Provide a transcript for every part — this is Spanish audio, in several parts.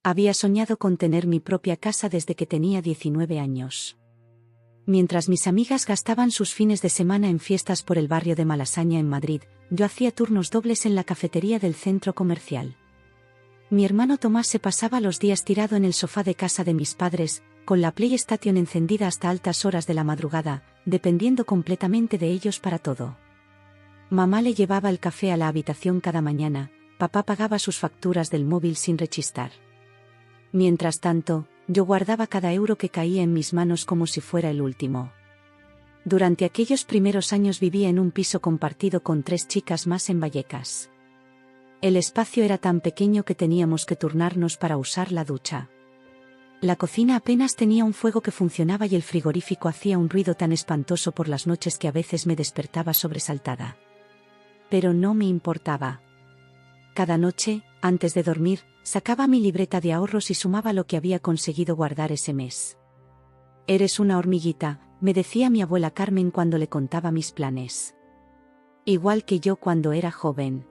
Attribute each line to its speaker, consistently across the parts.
Speaker 1: Había soñado con tener mi propia casa desde que tenía 19 años. Mientras mis amigas gastaban sus fines de semana en fiestas por el barrio de Malasaña en Madrid, yo hacía turnos dobles en la cafetería del centro comercial. Mi hermano Tomás se pasaba los días tirado en el sofá de casa de mis padres, con la PlayStation encendida hasta altas horas de la madrugada, dependiendo completamente de ellos para todo. Mamá le llevaba el café a la habitación cada mañana, papá pagaba sus facturas del móvil sin rechistar. Mientras tanto, yo guardaba cada euro que caía en mis manos como si fuera el último. Durante aquellos primeros años vivía en un piso compartido con 3 chicas más en Vallecas. El espacio era tan pequeño que teníamos que turnarnos para usar la ducha. La cocina apenas tenía un fuego que funcionaba y el frigorífico hacía un ruido tan espantoso por las noches que a veces me despertaba sobresaltada. Pero no me importaba. Cada noche, antes de dormir, sacaba mi libreta de ahorros y sumaba lo que había conseguido guardar ese mes. «Eres una hormiguita», me decía mi abuela Carmen cuando le contaba mis planes. Igual que yo cuando era joven.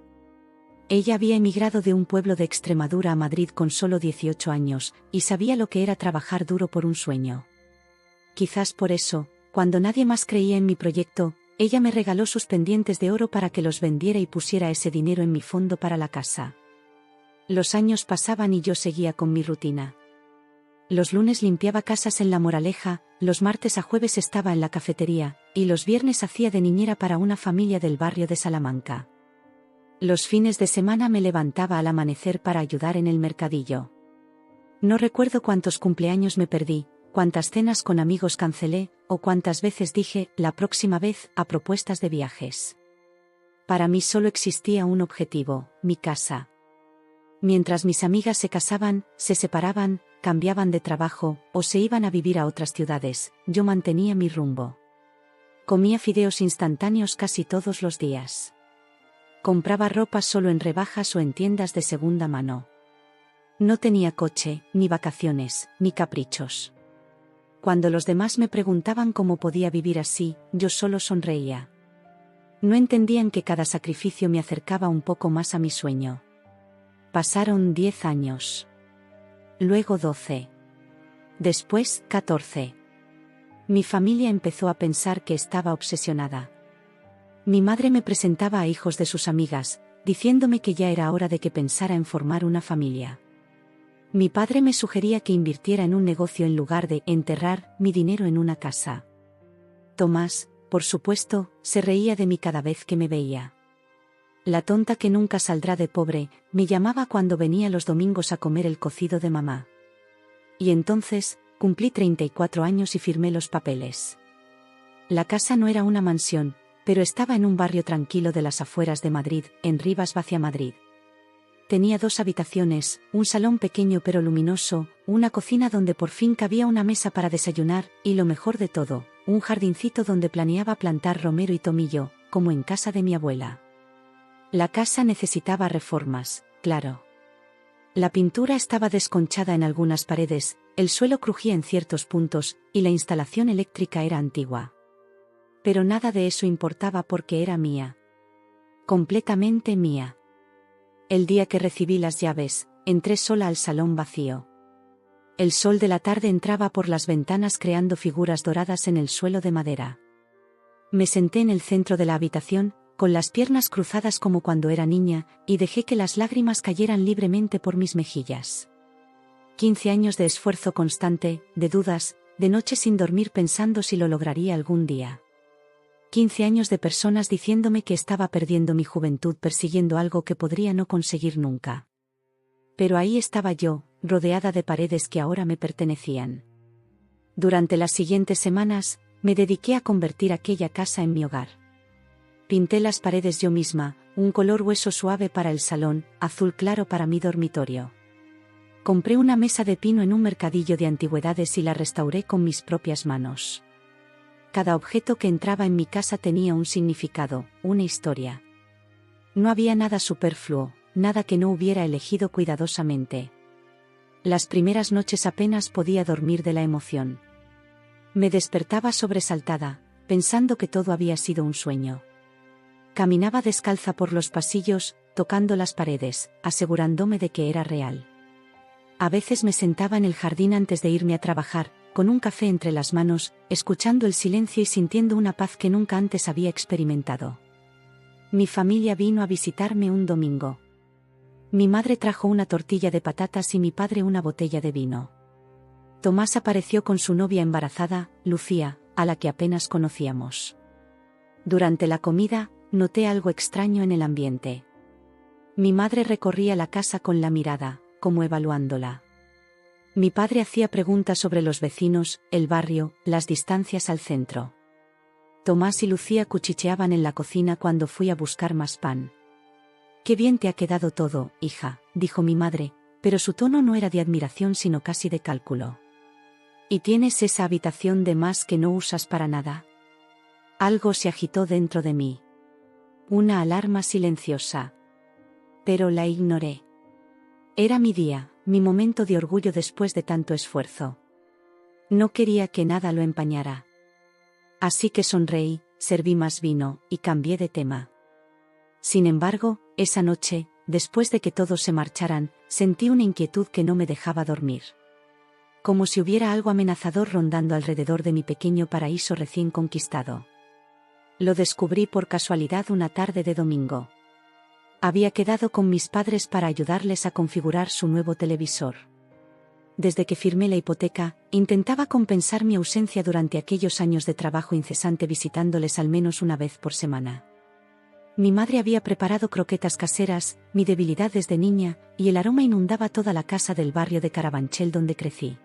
Speaker 1: Ella había emigrado de un pueblo de Extremadura a Madrid con solo 18 años, y sabía lo que era trabajar duro por un sueño. Quizás por eso, cuando nadie más creía en mi proyecto, ella me regaló sus pendientes de oro para que los vendiera y pusiera ese dinero en mi fondo para la casa. Los años pasaban y yo seguía con mi rutina. Los lunes limpiaba casas en La Moraleja, los martes a jueves estaba en la cafetería, y los viernes hacía de niñera para una familia del barrio de Salamanca. Los fines de semana me levantaba al amanecer para ayudar en el mercadillo. No recuerdo cuántos cumpleaños me perdí, cuántas cenas con amigos cancelé, o cuántas veces dije «la próxima vez» a propuestas de viajes. Para mí solo existía un objetivo, mi casa. Mientras mis amigas se casaban, se separaban, cambiaban de trabajo, o se iban a vivir a otras ciudades, yo mantenía mi rumbo. Comía fideos instantáneos casi todos los días. Compraba ropa solo en rebajas o en tiendas de segunda mano. No tenía coche, ni vacaciones, ni caprichos. Cuando los demás me preguntaban cómo podía vivir así, yo solo sonreía. No entendían que cada sacrificio me acercaba un poco más a mi sueño. Pasaron 10 años. Luego 12. Después, 14. Mi familia empezó a pensar que estaba obsesionada. Mi madre me presentaba a hijos de sus amigas, diciéndome que ya era hora de que pensara en formar una familia. Mi padre me sugería que invirtiera en un negocio en lugar de enterrar mi dinero en una casa. Tomás, por supuesto, se reía de mí cada vez que me veía. La tonta que nunca saldrá de pobre, me llamaba cuando venía los domingos a comer el cocido de mamá. Y entonces, cumplí 34 años y firmé los papeles. La casa no era una mansión, pero estaba en un barrio tranquilo de las afueras de Madrid, en Rivas-Vaciamadrid. Tenía 2 habitaciones, un salón pequeño pero luminoso, una cocina donde por fin cabía una mesa para desayunar, y lo mejor de todo, un jardincito donde planeaba plantar romero y tomillo, como en casa de mi abuela. La casa necesitaba reformas, claro. La pintura estaba desconchada en algunas paredes, el suelo crujía en ciertos puntos, y la instalación eléctrica era antigua. Pero nada de eso importaba porque era mía. Completamente mía. El día que recibí las llaves, entré sola al salón vacío. El sol de la tarde entraba por las ventanas creando figuras doradas en el suelo de madera. Me senté en el centro de la habitación, con las piernas cruzadas como cuando era niña, y dejé que las lágrimas cayeran libremente por mis mejillas. 15 años de esfuerzo constante, de dudas, de noches sin dormir pensando si lo lograría algún día. 15 años de personas diciéndome que estaba perdiendo mi juventud persiguiendo algo que podría no conseguir nunca. Pero ahí estaba yo, rodeada de paredes que ahora me pertenecían. Durante las siguientes semanas, me dediqué a convertir aquella casa en mi hogar. Pinté las paredes yo misma, un color hueso suave para el salón, azul claro para mi dormitorio. Compré una mesa de pino en un mercadillo de antigüedades y la restauré con mis propias manos. Cada objeto que entraba en mi casa tenía un significado, una historia. No había nada superfluo, nada que no hubiera elegido cuidadosamente. Las primeras noches apenas podía dormir de la emoción. Me despertaba sobresaltada, pensando que todo había sido un sueño. Caminaba descalza por los pasillos, tocando las paredes, asegurándome de que era real. A veces me sentaba en el jardín antes de irme a trabajar, con un café entre las manos, escuchando el silencio y sintiendo una paz que nunca antes había experimentado. Mi familia vino a visitarme un domingo. Mi madre trajo una tortilla de patatas y mi padre una botella de vino. Tomás apareció con su novia embarazada, Lucía, a la que apenas conocíamos. Durante la comida, noté algo extraño en el ambiente. Mi madre recorría la casa con la mirada, como evaluándola. Mi padre hacía preguntas sobre los vecinos, el barrio, las distancias al centro. Tomás y Lucía cuchicheaban en la cocina cuando fui a buscar más pan. «Qué bien te ha quedado todo, hija», dijo mi madre, pero su tono no era de admiración sino casi de cálculo. «¿Y tienes esa habitación de más que no usas para nada?» Algo se agitó dentro de mí. Una alarma silenciosa. Pero la ignoré. Era mi día, mi momento de orgullo después de tanto esfuerzo. No quería que nada lo empañara. Así que sonreí, serví más vino, y cambié de tema. Sin embargo, esa noche, después de que todos se marcharan, sentí una inquietud que no me dejaba dormir. Como si hubiera algo amenazador rondando alrededor de mi pequeño paraíso recién conquistado. Lo descubrí por casualidad una tarde de domingo. Había quedado con mis padres para ayudarles a configurar su nuevo televisor. Desde que firmé la hipoteca, intentaba compensar mi ausencia durante aquellos años de trabajo incesante visitándoles al menos una vez por semana. Mi madre había preparado croquetas caseras, mi debilidad desde niña, y el aroma inundaba toda la casa del barrio de Carabanchel donde crecí.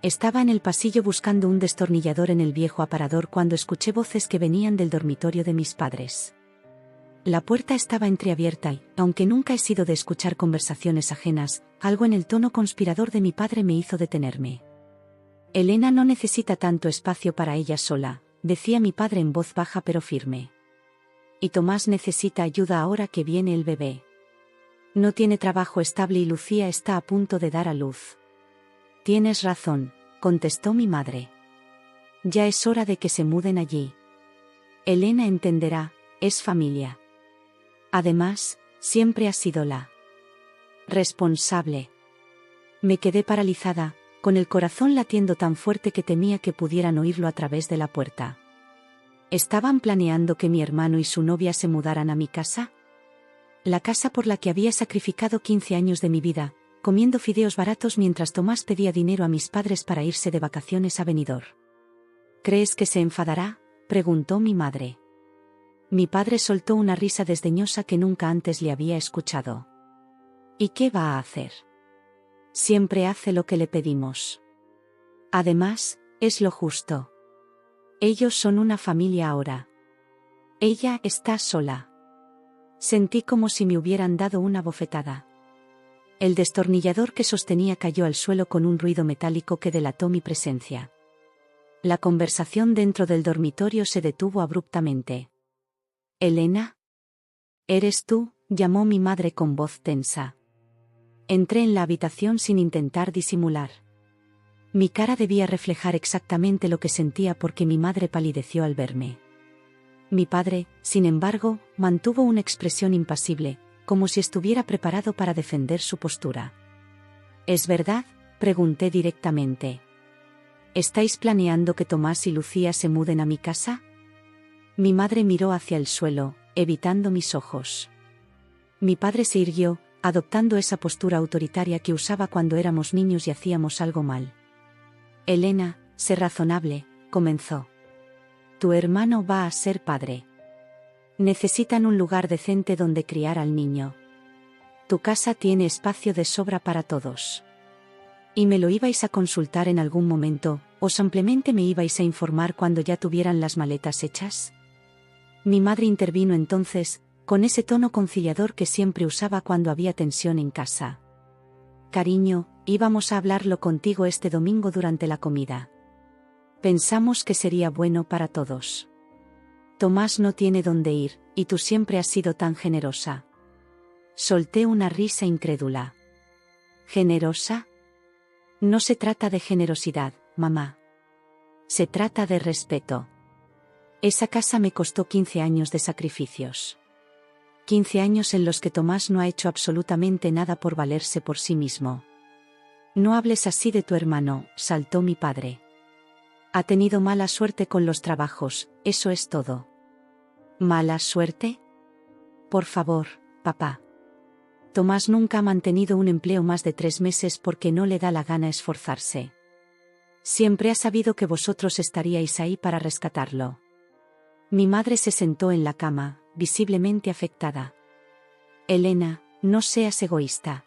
Speaker 1: Estaba en el pasillo buscando un destornillador en el viejo aparador cuando escuché voces que venían del dormitorio de mis padres. La puerta estaba entreabierta y, aunque nunca he sido de escuchar conversaciones ajenas, algo en el tono conspirador de mi padre me hizo detenerme. «Elena no necesita tanto espacio para ella sola», decía mi padre en voz baja pero firme. «Y Tomás necesita ayuda ahora que viene el bebé. No tiene trabajo estable y Lucía está a punto de dar a luz». «Tienes razón», contestó mi madre. «Ya es hora de que se muden allí. Elena entenderá, es familia. Además, siempre ha sido la responsable». Me quedé paralizada, con el corazón latiendo tan fuerte que temía que pudieran oírlo a través de la puerta. ¿Estaban planeando que mi hermano y su novia se mudaran a mi casa? La casa por la que había sacrificado 15 años de mi vida, comiendo fideos baratos mientras Tomás pedía dinero a mis padres para irse de vacaciones a Benidorm. «¿Crees que se enfadará?», preguntó mi madre. Mi padre soltó una risa desdeñosa que nunca antes le había escuchado. «¿Y qué va a hacer? Siempre hace lo que le pedimos. Además, es lo justo. Ellos son una familia ahora. Ella está sola». Sentí como si me hubieran dado una bofetada. El destornillador que sostenía cayó al suelo con un ruido metálico que delató mi presencia. La conversación dentro del dormitorio se detuvo abruptamente. «¿Elena? ¿Eres tú?», llamó mi madre con voz tensa. Entré en la habitación sin intentar disimular. Mi cara debía reflejar exactamente lo que sentía porque mi madre palideció al verme. Mi padre, sin embargo, mantuvo una expresión impasible, como si estuviera preparado para defender su postura. «¿Es verdad?», pregunté directamente. «¿Estáis planeando que Tomás y Lucía se muden a mi casa?». Mi madre miró hacia el suelo, evitando mis ojos. Mi padre se irguió, adoptando esa postura autoritaria que usaba cuando éramos niños y hacíamos algo mal. «Elena, sé razonable», comenzó. «Tu hermano va a ser padre. Necesitan un lugar decente donde criar al niño. Tu casa tiene espacio de sobra para todos. ¿Y me lo ibais a consultar en algún momento, o simplemente me ibais a informar cuando ya tuvieran las maletas hechas?». Mi madre intervino entonces, con ese tono conciliador que siempre usaba cuando había tensión en casa. «Cariño, íbamos a hablarlo contigo este domingo durante la comida. Pensamos que sería bueno para todos. Tomás no tiene dónde ir, y tú siempre has sido tan generosa». Solté una risa incrédula. ¿Generosa? No se trata de generosidad, mamá. Se trata de respeto. Esa casa me costó 15 años de sacrificios. 15 años en los que Tomás no ha hecho absolutamente nada por valerse por sí mismo. No hables así de tu hermano, saltó mi padre. Ha tenido mala suerte con los trabajos, eso es todo. ¿Mala suerte? Por favor, papá. Tomás nunca ha mantenido un empleo más de 3 meses porque no le da la gana esforzarse. Siempre ha sabido que vosotros estaríais ahí para rescatarlo. Mi madre se sentó en la cama, visiblemente afectada. Elena, no seas egoísta.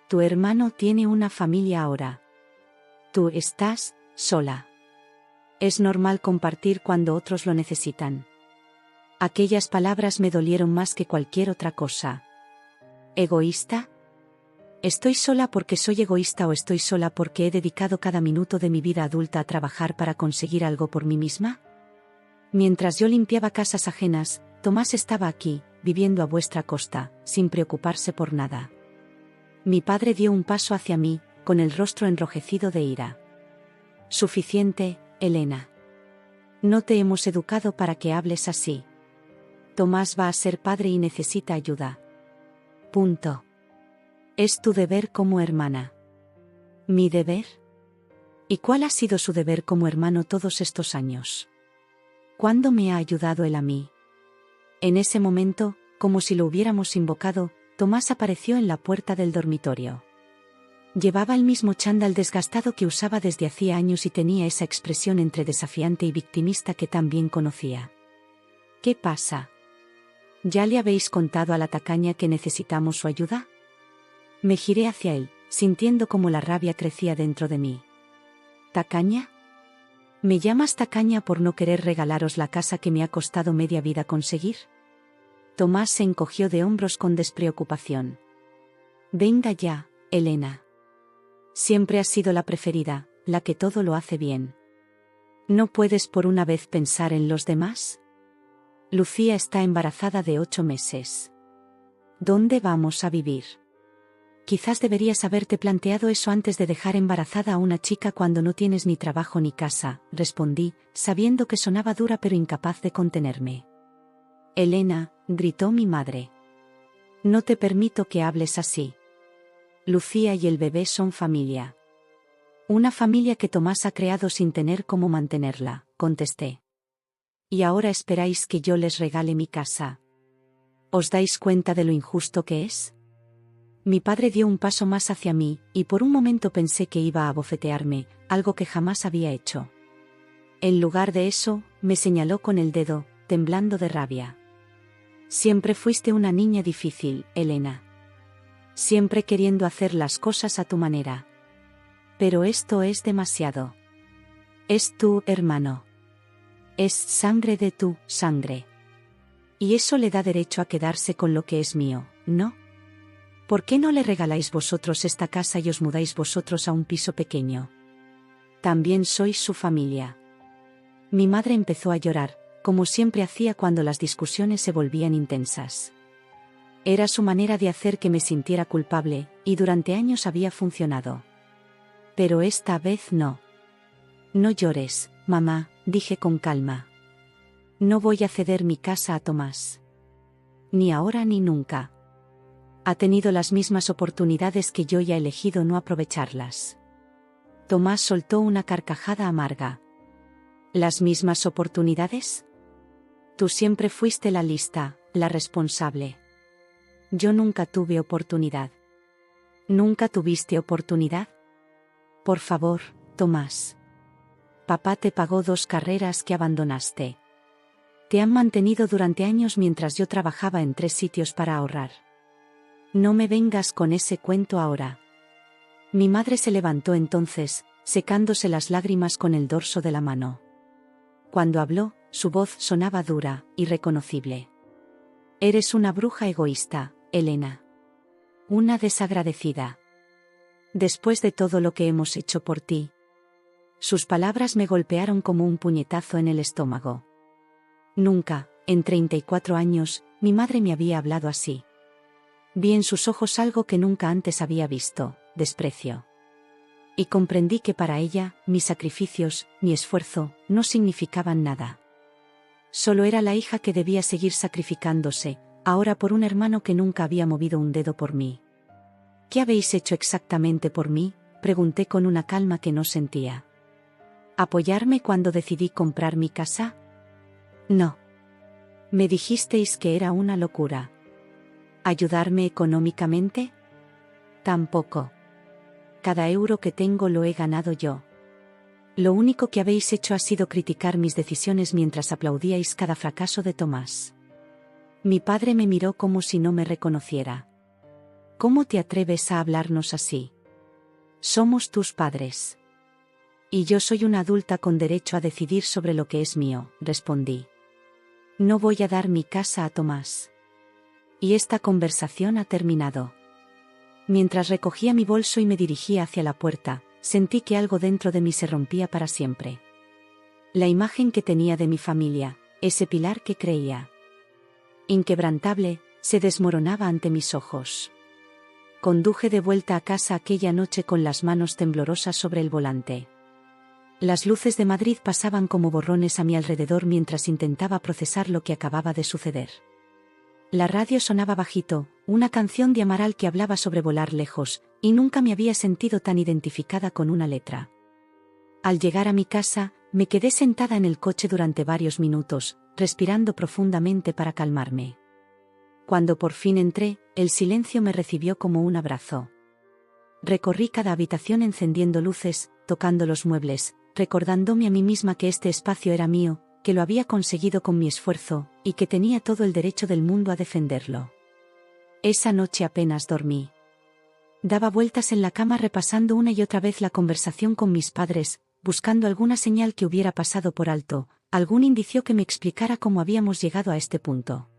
Speaker 1: Tu hermano tiene una familia ahora. Tú estás sola. Es normal compartir cuando otros lo necesitan. Aquellas palabras me dolieron más que cualquier otra cosa. ¿Egoísta? ¿Estoy sola porque soy egoísta o estoy sola porque he dedicado cada minuto de mi vida adulta a trabajar para conseguir algo por mí misma? Mientras yo limpiaba casas ajenas, Tomás estaba aquí, viviendo a vuestra costa, sin preocuparse por nada. Mi padre dio un paso hacia mí, con el rostro enrojecido de ira. Suficiente, Elena. No te hemos educado para que hables así. Tomás va a ser padre y necesita ayuda. Punto. Es tu deber como hermana. ¿Mi deber? ¿Y cuál ha sido su deber como hermano todos estos años? ¿Cuándo me ha ayudado él a mí? En ese momento, como si lo hubiéramos invocado, Tomás apareció en la puerta del dormitorio. Llevaba el mismo chándal desgastado que usaba desde hacía años y tenía esa expresión entre desafiante y victimista que tan bien conocía. ¿Qué pasa? ¿Ya le habéis contado a la tacaña que necesitamos su ayuda? Me giré hacia él, sintiendo cómo la rabia crecía dentro de mí. ¿Tacaña? ¿Me llamas tacaña por no querer regalaros la casa que me ha costado media vida conseguir? Tomás se encogió de hombros con despreocupación. Venga ya, Elena. Siempre has sido la preferida, la que todo lo hace bien. ¿No puedes por una vez pensar en los demás? Lucía está embarazada de 8 meses. ¿Dónde vamos a vivir? Quizás deberías haberte planteado eso antes de dejar embarazada a una chica cuando no tienes ni trabajo ni casa, respondí, sabiendo que sonaba dura pero incapaz de contenerme. Elena, gritó mi madre. No te permito que hables así. Lucía y el bebé son familia. Una familia que Tomás ha creado sin tener cómo mantenerla, contesté. Y ahora esperáis que yo les regale mi casa. ¿Os dais cuenta de lo injusto que es? Mi padre dio un paso más hacia mí, y por un momento pensé que iba a abofetearme, algo que jamás había hecho. En lugar de eso, me señaló con el dedo, temblando de rabia. Siempre fuiste una niña difícil, Elena. Siempre queriendo hacer las cosas a tu manera. Pero esto es demasiado. Es tu hermano. Es sangre de tu sangre. Y eso le da derecho a quedarse con lo que es mío, ¿no? ¿Por qué no le regaláis vosotros esta casa y os mudáis vosotros a un piso pequeño? También sois su familia. Mi madre empezó a llorar, como siempre hacía cuando las discusiones se volvían intensas. Era su manera de hacer que me sintiera culpable, y durante años había funcionado. Pero esta vez no. No llores, mamá, dije con calma. No voy a ceder mi casa a Tomás. Ni ahora ni nunca. Ha tenido las mismas oportunidades que yo y ha elegido no aprovecharlas. Tomás soltó una carcajada amarga. ¿Las mismas oportunidades? Tú siempre fuiste la lista, la responsable. Yo nunca tuve oportunidad. ¿Nunca tuviste oportunidad? Por favor, Tomás. Papá te pagó 2 carreras que abandonaste. Te han mantenido durante años mientras yo trabajaba en 3 sitios para ahorrar. No me vengas con ese cuento ahora. Mi madre se levantó entonces, secándose las lágrimas con el dorso de la mano. Cuando habló, su voz sonaba dura, irreconocible. Eres una bruja egoísta, Elena. Una desagradecida. Después de todo lo que hemos hecho por ti. Sus palabras me golpearon como un puñetazo en el estómago. Nunca, en 34 años, mi madre me había hablado así. Vi en sus ojos algo que nunca antes había visto, desprecio. Y comprendí que para ella, mis sacrificios, mi esfuerzo, no significaban nada. Solo era la hija que debía seguir sacrificándose, ahora por un hermano que nunca había movido un dedo por mí. ¿Qué habéis hecho exactamente por mí, Pregunté con una calma que no sentía. ¿Apoyarme cuando decidí comprar mi casa? No. Me dijisteis que era una locura. ¿Ayudarme económicamente? Tampoco. Cada euro que tengo lo he ganado yo. Lo único que habéis hecho ha sido criticar mis decisiones mientras aplaudíais cada fracaso de Tomás. Mi padre me miró como si no me reconociera. ¿Cómo te atreves a hablarnos así? Somos tus padres. Y yo soy una adulta con derecho a decidir sobre lo que es mío, respondí. No voy a dar mi casa a Tomás. Y esta conversación ha terminado. Mientras recogía mi bolso y me dirigía hacia la puerta, sentí que algo dentro de mí se rompía para siempre. La imagen que tenía de mi familia, ese pilar que creía inquebrantable, se desmoronaba ante mis ojos. Conduje de vuelta a casa aquella noche con las manos temblorosas sobre el volante. Las luces de Madrid pasaban como borrones a mi alrededor mientras intentaba procesar lo que acababa de suceder. La radio sonaba bajito, una canción de Amaral que hablaba sobre volar lejos, y nunca me había sentido tan identificada con una letra. Al llegar a mi casa, me quedé sentada en el coche durante varios minutos, respirando profundamente para calmarme. Cuando por fin entré, el silencio me recibió como un abrazo. Recorrí cada habitación encendiendo luces, tocando los muebles, recordándome a mí misma que este espacio era mío, que lo había conseguido con mi esfuerzo, y que tenía todo el derecho del mundo a defenderlo. Esa noche apenas dormí. Daba vueltas en la cama repasando una y otra vez la conversación con mis padres, buscando alguna señal que hubiera pasado por alto, algún indicio que me explicara cómo habíamos llegado a este punto.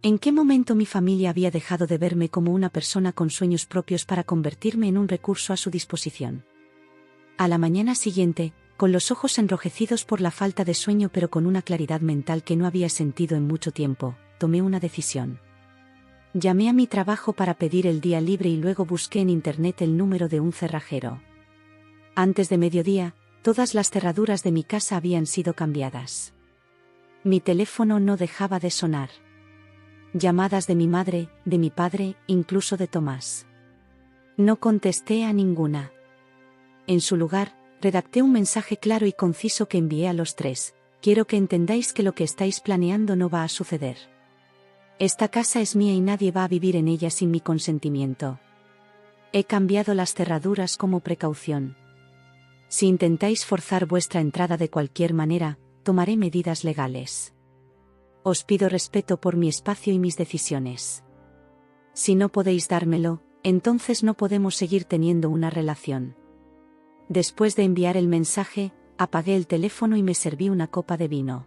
Speaker 1: ¿En qué momento mi familia había dejado de verme como una persona con sueños propios para convertirme en un recurso a su disposición? A la mañana siguiente, con los ojos enrojecidos por la falta de sueño pero con una claridad mental que no había sentido en mucho tiempo, tomé una decisión. Llamé a mi trabajo para pedir el día libre y luego busqué en internet el número de un cerrajero. Antes de mediodía, todas las cerraduras de mi casa habían sido cambiadas. Mi teléfono no dejaba de sonar. Llamadas de mi madre, de mi padre, incluso de Tomás. No contesté a ninguna. En su lugar, redacté un mensaje claro y conciso que envié a los tres. Quiero que entendáis que lo que estáis planeando no va a suceder. Esta casa es mía y nadie va a vivir en ella sin mi consentimiento. He cambiado las cerraduras como precaución. Si intentáis forzar vuestra entrada de cualquier manera, tomaré medidas legales. Os pido respeto por mi espacio y mis decisiones. Si no podéis dármelo, entonces no podemos seguir teniendo una relación. Después de enviar el mensaje, apagué el teléfono y me serví una copa de vino.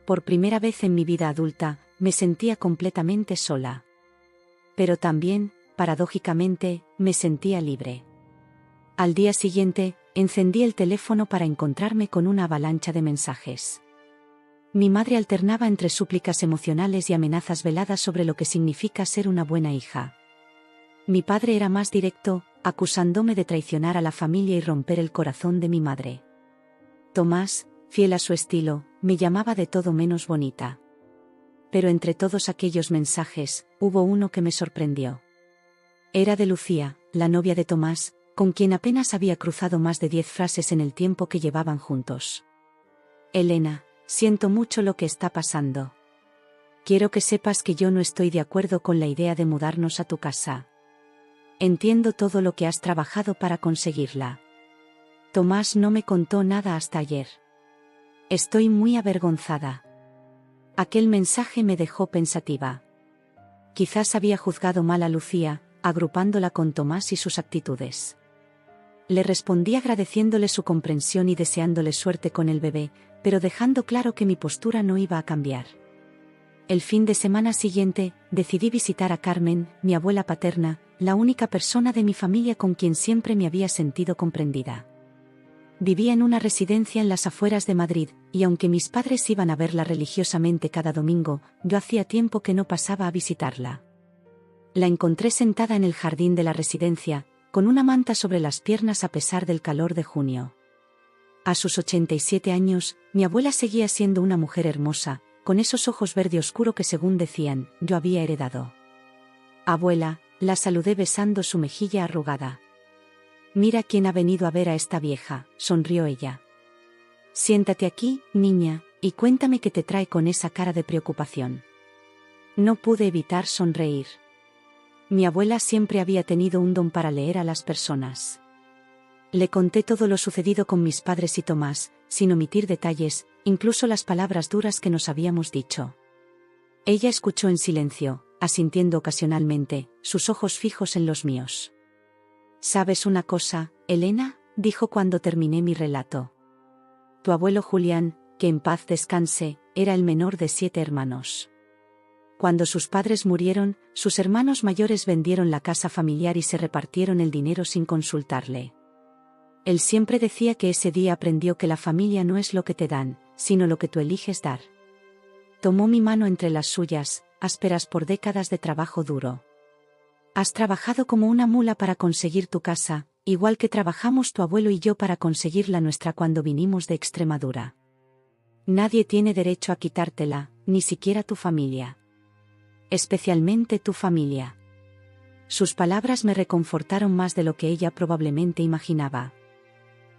Speaker 1: Por primera vez en mi vida adulta, me sentía completamente sola. Pero también, paradójicamente, me sentía libre. Al día siguiente, encendí el teléfono para encontrarme con una avalancha de mensajes. Mi madre alternaba entre súplicas emocionales y amenazas veladas sobre lo que significa ser una buena hija. Mi padre era más directo, acusándome de traicionar a la familia y romper el corazón de mi madre. Tomás, fiel a su estilo, me llamaba de todo menos bonita. Pero entre todos aquellos mensajes, hubo uno que me sorprendió. Era de Lucía, la novia de Tomás, con quien apenas había cruzado más de 10 frases en el tiempo que llevaban juntos. Elena, siento mucho lo que está pasando. Quiero que sepas que yo no estoy de acuerdo con la idea de mudarnos a tu casa. Entiendo todo lo que has trabajado para conseguirla. Tomás no me contó nada hasta ayer. Estoy muy avergonzada. Aquel mensaje me dejó pensativa. Quizás había juzgado mal a Lucía, agrupándola con Tomás y sus actitudes. Le respondí agradeciéndole su comprensión y deseándole suerte con el bebé, pero dejando claro que mi postura no iba a cambiar. El fin de semana siguiente, decidí visitar a Carmen, mi abuela paterna, la única persona de mi familia con quien siempre me había sentido comprendida. Vivía en una residencia en las afueras de Madrid, y aunque mis padres iban a verla religiosamente cada domingo, yo hacía tiempo que no pasaba a visitarla. La encontré sentada en el jardín de la residencia, con una manta sobre las piernas a pesar del calor de junio. A sus 87 años, mi abuela seguía siendo una mujer hermosa, con esos ojos verde oscuro que según decían, yo había heredado. Abuela, la saludé besando su mejilla arrugada. Mira quién ha venido a ver a esta vieja, sonrió ella. Siéntate aquí, niña, y cuéntame qué te trae con esa cara de preocupación. No pude evitar sonreír. Mi abuela siempre había tenido un don para leer a las personas. Le conté todo lo sucedido con mis padres y Tomás, sin omitir detalles, incluso las palabras duras que nos habíamos dicho. Ella escuchó en silencio, asintiendo ocasionalmente, sus ojos fijos en los míos. ¿Sabes una cosa, Elena?, dijo cuando terminé mi relato. Tu abuelo Julián, que en paz descanse, era el menor de 7 hermanos. Cuando sus padres murieron, sus hermanos mayores vendieron la casa familiar y se repartieron el dinero sin consultarle. Él siempre decía que ese día aprendió que la familia no es lo que te dan, sino lo que tú eliges dar. Tomó mi mano entre las suyas, ásperas por décadas de trabajo duro. Has trabajado como una mula para conseguir tu casa, igual que trabajamos tu abuelo y yo para conseguir la nuestra cuando vinimos de Extremadura. Nadie tiene derecho a quitártela, ni siquiera tu familia. Especialmente tu familia. Sus palabras me reconfortaron más de lo que ella probablemente imaginaba.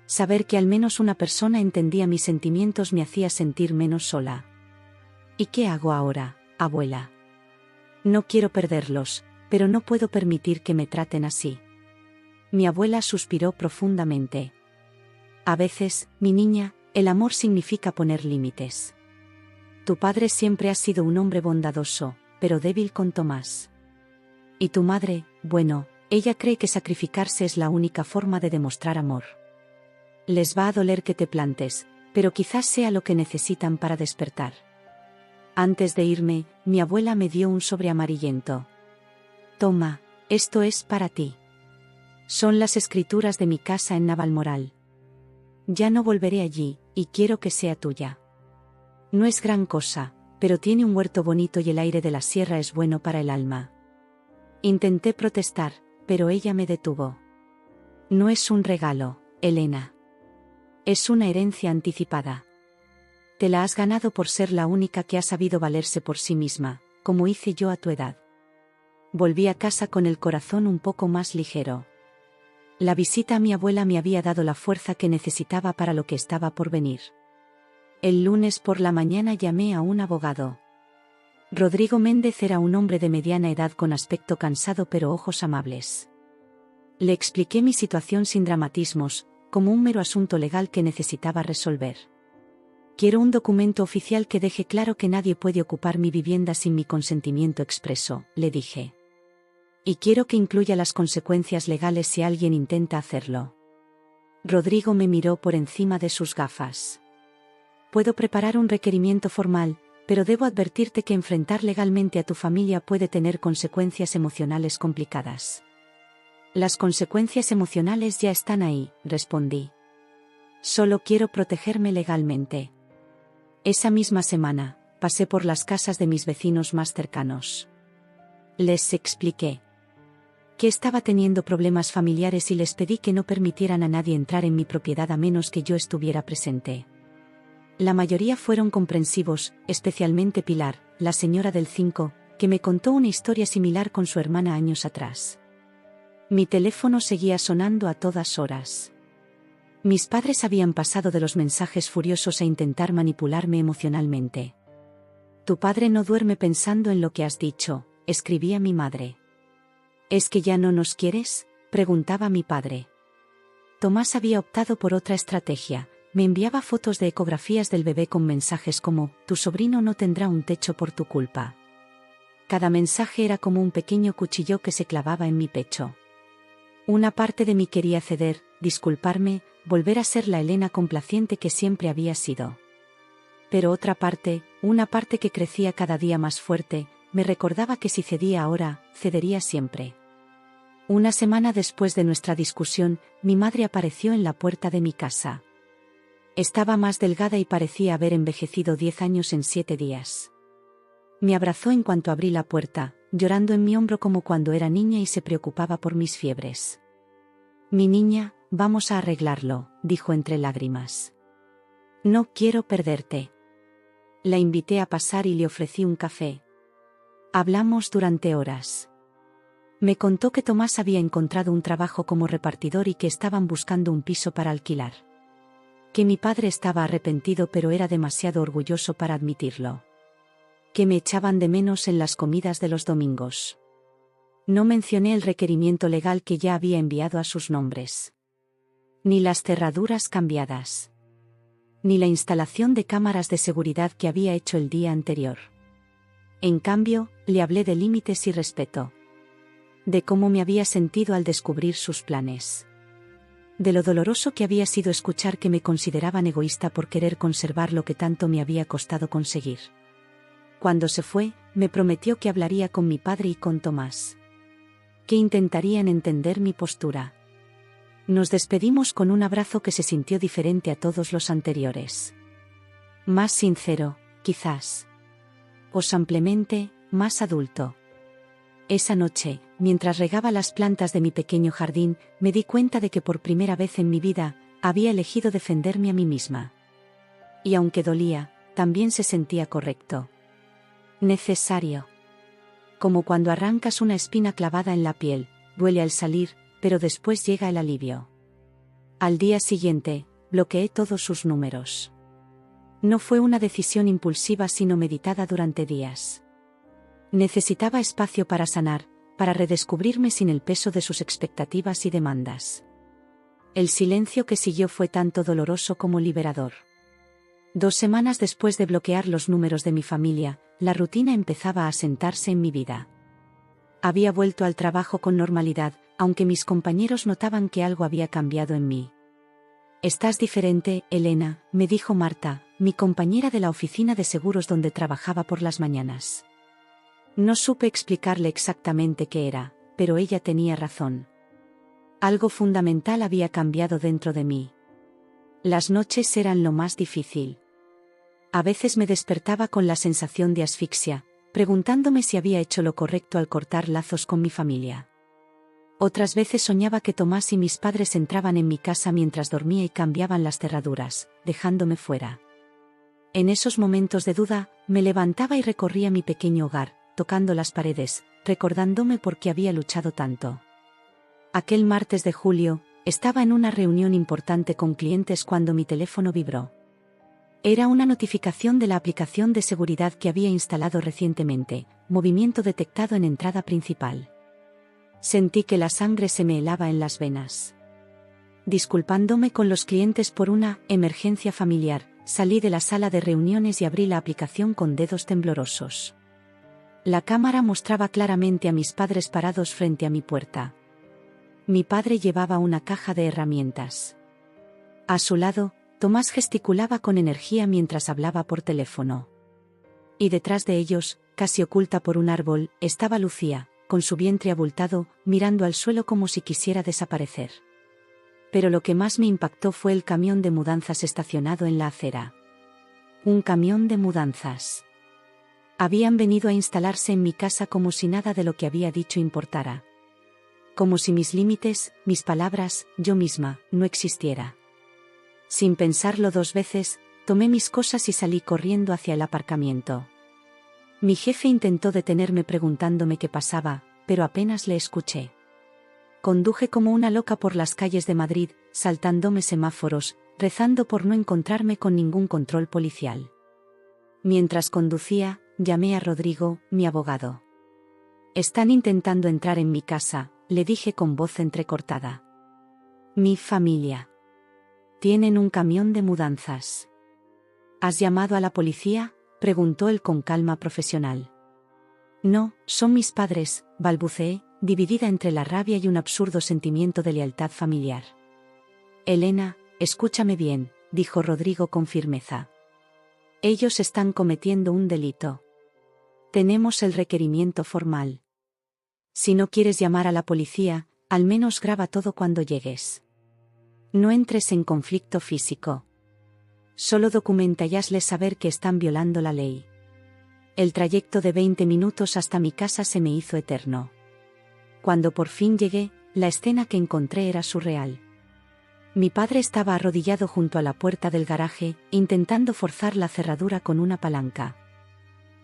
Speaker 1: Saber que al menos una persona entendía mis sentimientos me hacía sentir menos sola. ¿Y qué hago ahora, abuela? No quiero perderlos, pero no puedo permitir que me traten así. Mi abuela suspiró profundamente. A veces, mi niña, el amor significa poner límites. Tu padre siempre ha sido un hombre bondadoso, pero débil con Tomás. Y tu madre, bueno, ella cree que sacrificarse es la única forma de demostrar amor. Les va a doler que te plantes, pero quizás sea lo que necesitan para despertar. Antes de irme, mi abuela me dio un sobre amarillento. Toma, esto es para ti. Son las escrituras de mi casa en Navalmoral. Ya no volveré allí, y quiero que sea tuya. No es gran cosa, pero tiene un huerto bonito y el aire de la sierra es bueno para el alma. Intenté protestar, pero ella me detuvo. No es un regalo, Elena. Es una herencia anticipada. Te la has ganado por ser la única que ha sabido valerse por sí misma, como hice yo a tu edad. Volví a casa con el corazón un poco más ligero. La visita a mi abuela me había dado la fuerza que necesitaba para lo que estaba por venir. El lunes por la mañana llamé a un abogado. Rodrigo Méndez era un hombre de mediana edad con aspecto cansado pero ojos amables. Le expliqué mi situación sin dramatismos, como un mero asunto legal que necesitaba resolver. Quiero un documento oficial que deje claro que nadie puede ocupar mi vivienda sin mi consentimiento expreso, le dije. Y quiero que incluya las consecuencias legales si alguien intenta hacerlo. Rodrigo me miró por encima de sus gafas. Puedo preparar un requerimiento formal, pero debo advertirte que enfrentar legalmente a tu familia puede tener consecuencias emocionales complicadas. Las consecuencias emocionales ya están ahí, respondí. Solo quiero protegerme legalmente. Esa misma semana, pasé por las casas de mis vecinos más cercanos. Les expliqué que estaba teniendo problemas familiares y les pedí que no permitieran a nadie entrar en mi propiedad a menos que yo estuviera presente. La mayoría fueron comprensivos, especialmente Pilar, la señora del 5, que me contó una historia similar con su hermana años atrás. Mi teléfono seguía sonando a todas horas. Mis padres habían pasado de los mensajes furiosos a intentar manipularme emocionalmente. Tu padre no duerme pensando en lo que has dicho, escribía mi madre. ¿Es que ya no nos quieres?, preguntaba mi padre. Tomás había optado por otra estrategia. Me enviaba fotos de ecografías del bebé con mensajes como, tu sobrino no tendrá un techo por tu culpa. Cada mensaje era como un pequeño cuchillo que se clavaba en mi pecho. Una parte de mí quería ceder, disculparme, volver a ser la Elena complaciente que siempre había sido. Pero otra parte, una parte que crecía cada día más fuerte, me recordaba que si cedía ahora, cedería siempre. Una semana después de nuestra discusión, mi madre apareció en la puerta de mi casa. Estaba más delgada y parecía haber envejecido 10 años en 7 días. Me abrazó en cuanto abrí la puerta, llorando en mi hombro como cuando era niña y se preocupaba por mis fiebres. Mi niña, vamos a arreglarlo, dijo entre lágrimas. No quiero perderte. La invité a pasar y le ofrecí un café. Hablamos durante horas. Me contó que Tomás había encontrado un trabajo como repartidor y que estaban buscando un piso para alquilar. Que mi padre estaba arrepentido pero era demasiado orgulloso para admitirlo. Que me echaban de menos en las comidas de los domingos. No mencioné el requerimiento legal que ya había enviado a sus nombres. Ni las cerraduras cambiadas. Ni la instalación de cámaras de seguridad que había hecho el día anterior. En cambio, le hablé de límites y respeto. De cómo me había sentido al descubrir sus planes. De lo doloroso que había sido escuchar que me consideraban egoísta por querer conservar lo que tanto me había costado conseguir. Cuando se fue, me prometió que hablaría con mi padre y con Tomás. Que intentarían entender mi postura. Nos despedimos con un abrazo que se sintió diferente a todos los anteriores. Más sincero, quizás. O simplemente, más adulto. Esa noche, mientras regaba las plantas de mi pequeño jardín, me di cuenta de que por primera vez en mi vida, había elegido defenderme a mí misma. Y aunque dolía, también se sentía correcto. Necesario. Como cuando arrancas una espina clavada en la piel, duele al salir, pero después llega el alivio. Al día siguiente, bloqueé todos sus números. No fue una decisión impulsiva sino meditada durante días. Necesitaba espacio para sanar, para redescubrirme sin el peso de sus expectativas y demandas. El silencio que siguió fue tanto doloroso como liberador. 2 semanas después de bloquear los números de mi familia, la rutina empezaba a asentarse en mi vida. Había vuelto al trabajo con normalidad, aunque mis compañeros notaban que algo había cambiado en mí. «Estás diferente, Elena», me dijo Marta, mi compañera de la oficina de seguros donde trabajaba por las mañanas. No supe explicarle exactamente qué era, pero ella tenía razón. Algo fundamental había cambiado dentro de mí. Las noches eran lo más difícil. A veces me despertaba con la sensación de asfixia, preguntándome si había hecho lo correcto al cortar lazos con mi familia. Otras veces soñaba que Tomás y mis padres entraban en mi casa mientras dormía y cambiaban las cerraduras, dejándome fuera. En esos momentos de duda, me levantaba y recorría mi pequeño hogar, tocando las paredes, recordándome por qué había luchado tanto. Aquel martes de julio, estaba en una reunión importante con clientes cuando mi teléfono vibró. Era una notificación de la aplicación de seguridad que había instalado recientemente, movimiento detectado en entrada principal. Sentí que la sangre se me helaba en las venas. Disculpándome con los clientes por una emergencia familiar, salí de la sala de reuniones y abrí la aplicación con dedos temblorosos. La cámara mostraba claramente a mis padres parados frente a mi puerta. Mi padre llevaba una caja de herramientas. A su lado, Tomás gesticulaba con energía mientras hablaba por teléfono. Y detrás de ellos, casi oculta por un árbol, estaba Lucía, con su vientre abultado, mirando al suelo como si quisiera desaparecer. Pero lo que más me impactó fue el camión de mudanzas estacionado en la acera. Un camión de mudanzas. Habían venido a instalarse en mi casa como si nada de lo que había dicho importara. Como si mis límites, mis palabras, yo misma, no existiera. Sin pensarlo 2 veces, tomé mis cosas y salí corriendo hacia el aparcamiento. Mi jefe intentó detenerme preguntándome qué pasaba, pero apenas le escuché. Conduje como una loca por las calles de Madrid, saltándome semáforos, rezando por no encontrarme con ningún control policial. Mientras conducía, llamé a Rodrigo, mi abogado. «Están intentando entrar en mi casa», le dije con voz entrecortada. «Mi familia. Tienen un camión de mudanzas». «¿Has llamado a la policía?», preguntó él con calma profesional. «No, son mis padres», balbuceé, dividida entre la rabia y un absurdo sentimiento de lealtad familiar. «Elena, escúchame bien», dijo Rodrigo con firmeza. «Ellos están cometiendo un delito. Tenemos el requerimiento formal. Si no quieres llamar a la policía, al menos graba todo cuando llegues. No entres en conflicto físico. Solo documenta y hazles saber que están violando la ley». El trayecto de 20 minutos hasta mi casa se me hizo eterno. Cuando por fin llegué, la escena que encontré era surreal. Mi padre estaba arrodillado junto a la puerta del garaje, intentando forzar la cerradura con una palanca.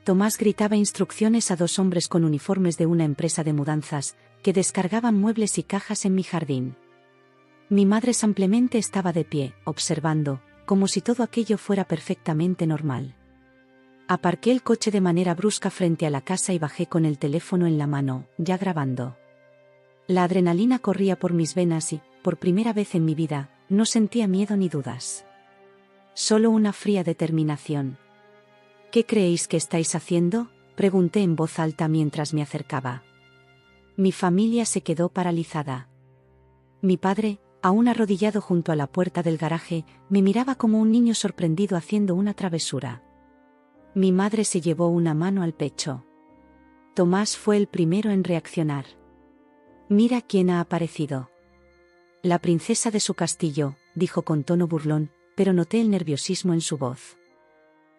Speaker 1: Tomás gritaba instrucciones a 2 hombres con uniformes de una empresa de mudanzas, que descargaban muebles y cajas en mi jardín. Mi madre simplemente estaba de pie, observando, como si todo aquello fuera perfectamente normal. Aparqué el coche de manera brusca frente a la casa y bajé con el teléfono en la mano, ya grabando. La adrenalina corría por mis venas y, por primera vez en mi vida, no sentía miedo ni dudas. Solo una fría determinación. ¿Qué creéis que estáis haciendo?, pregunté en voz alta mientras me acercaba. Mi familia se quedó paralizada. Mi padre, aún arrodillado junto a la puerta del garaje, me miraba como un niño sorprendido haciendo una travesura. Mi madre se llevó una mano al pecho. Tomás fue el primero en reaccionar. «Mira quién ha aparecido». «La princesa de su castillo», dijo con tono burlón, pero noté el nerviosismo en su voz.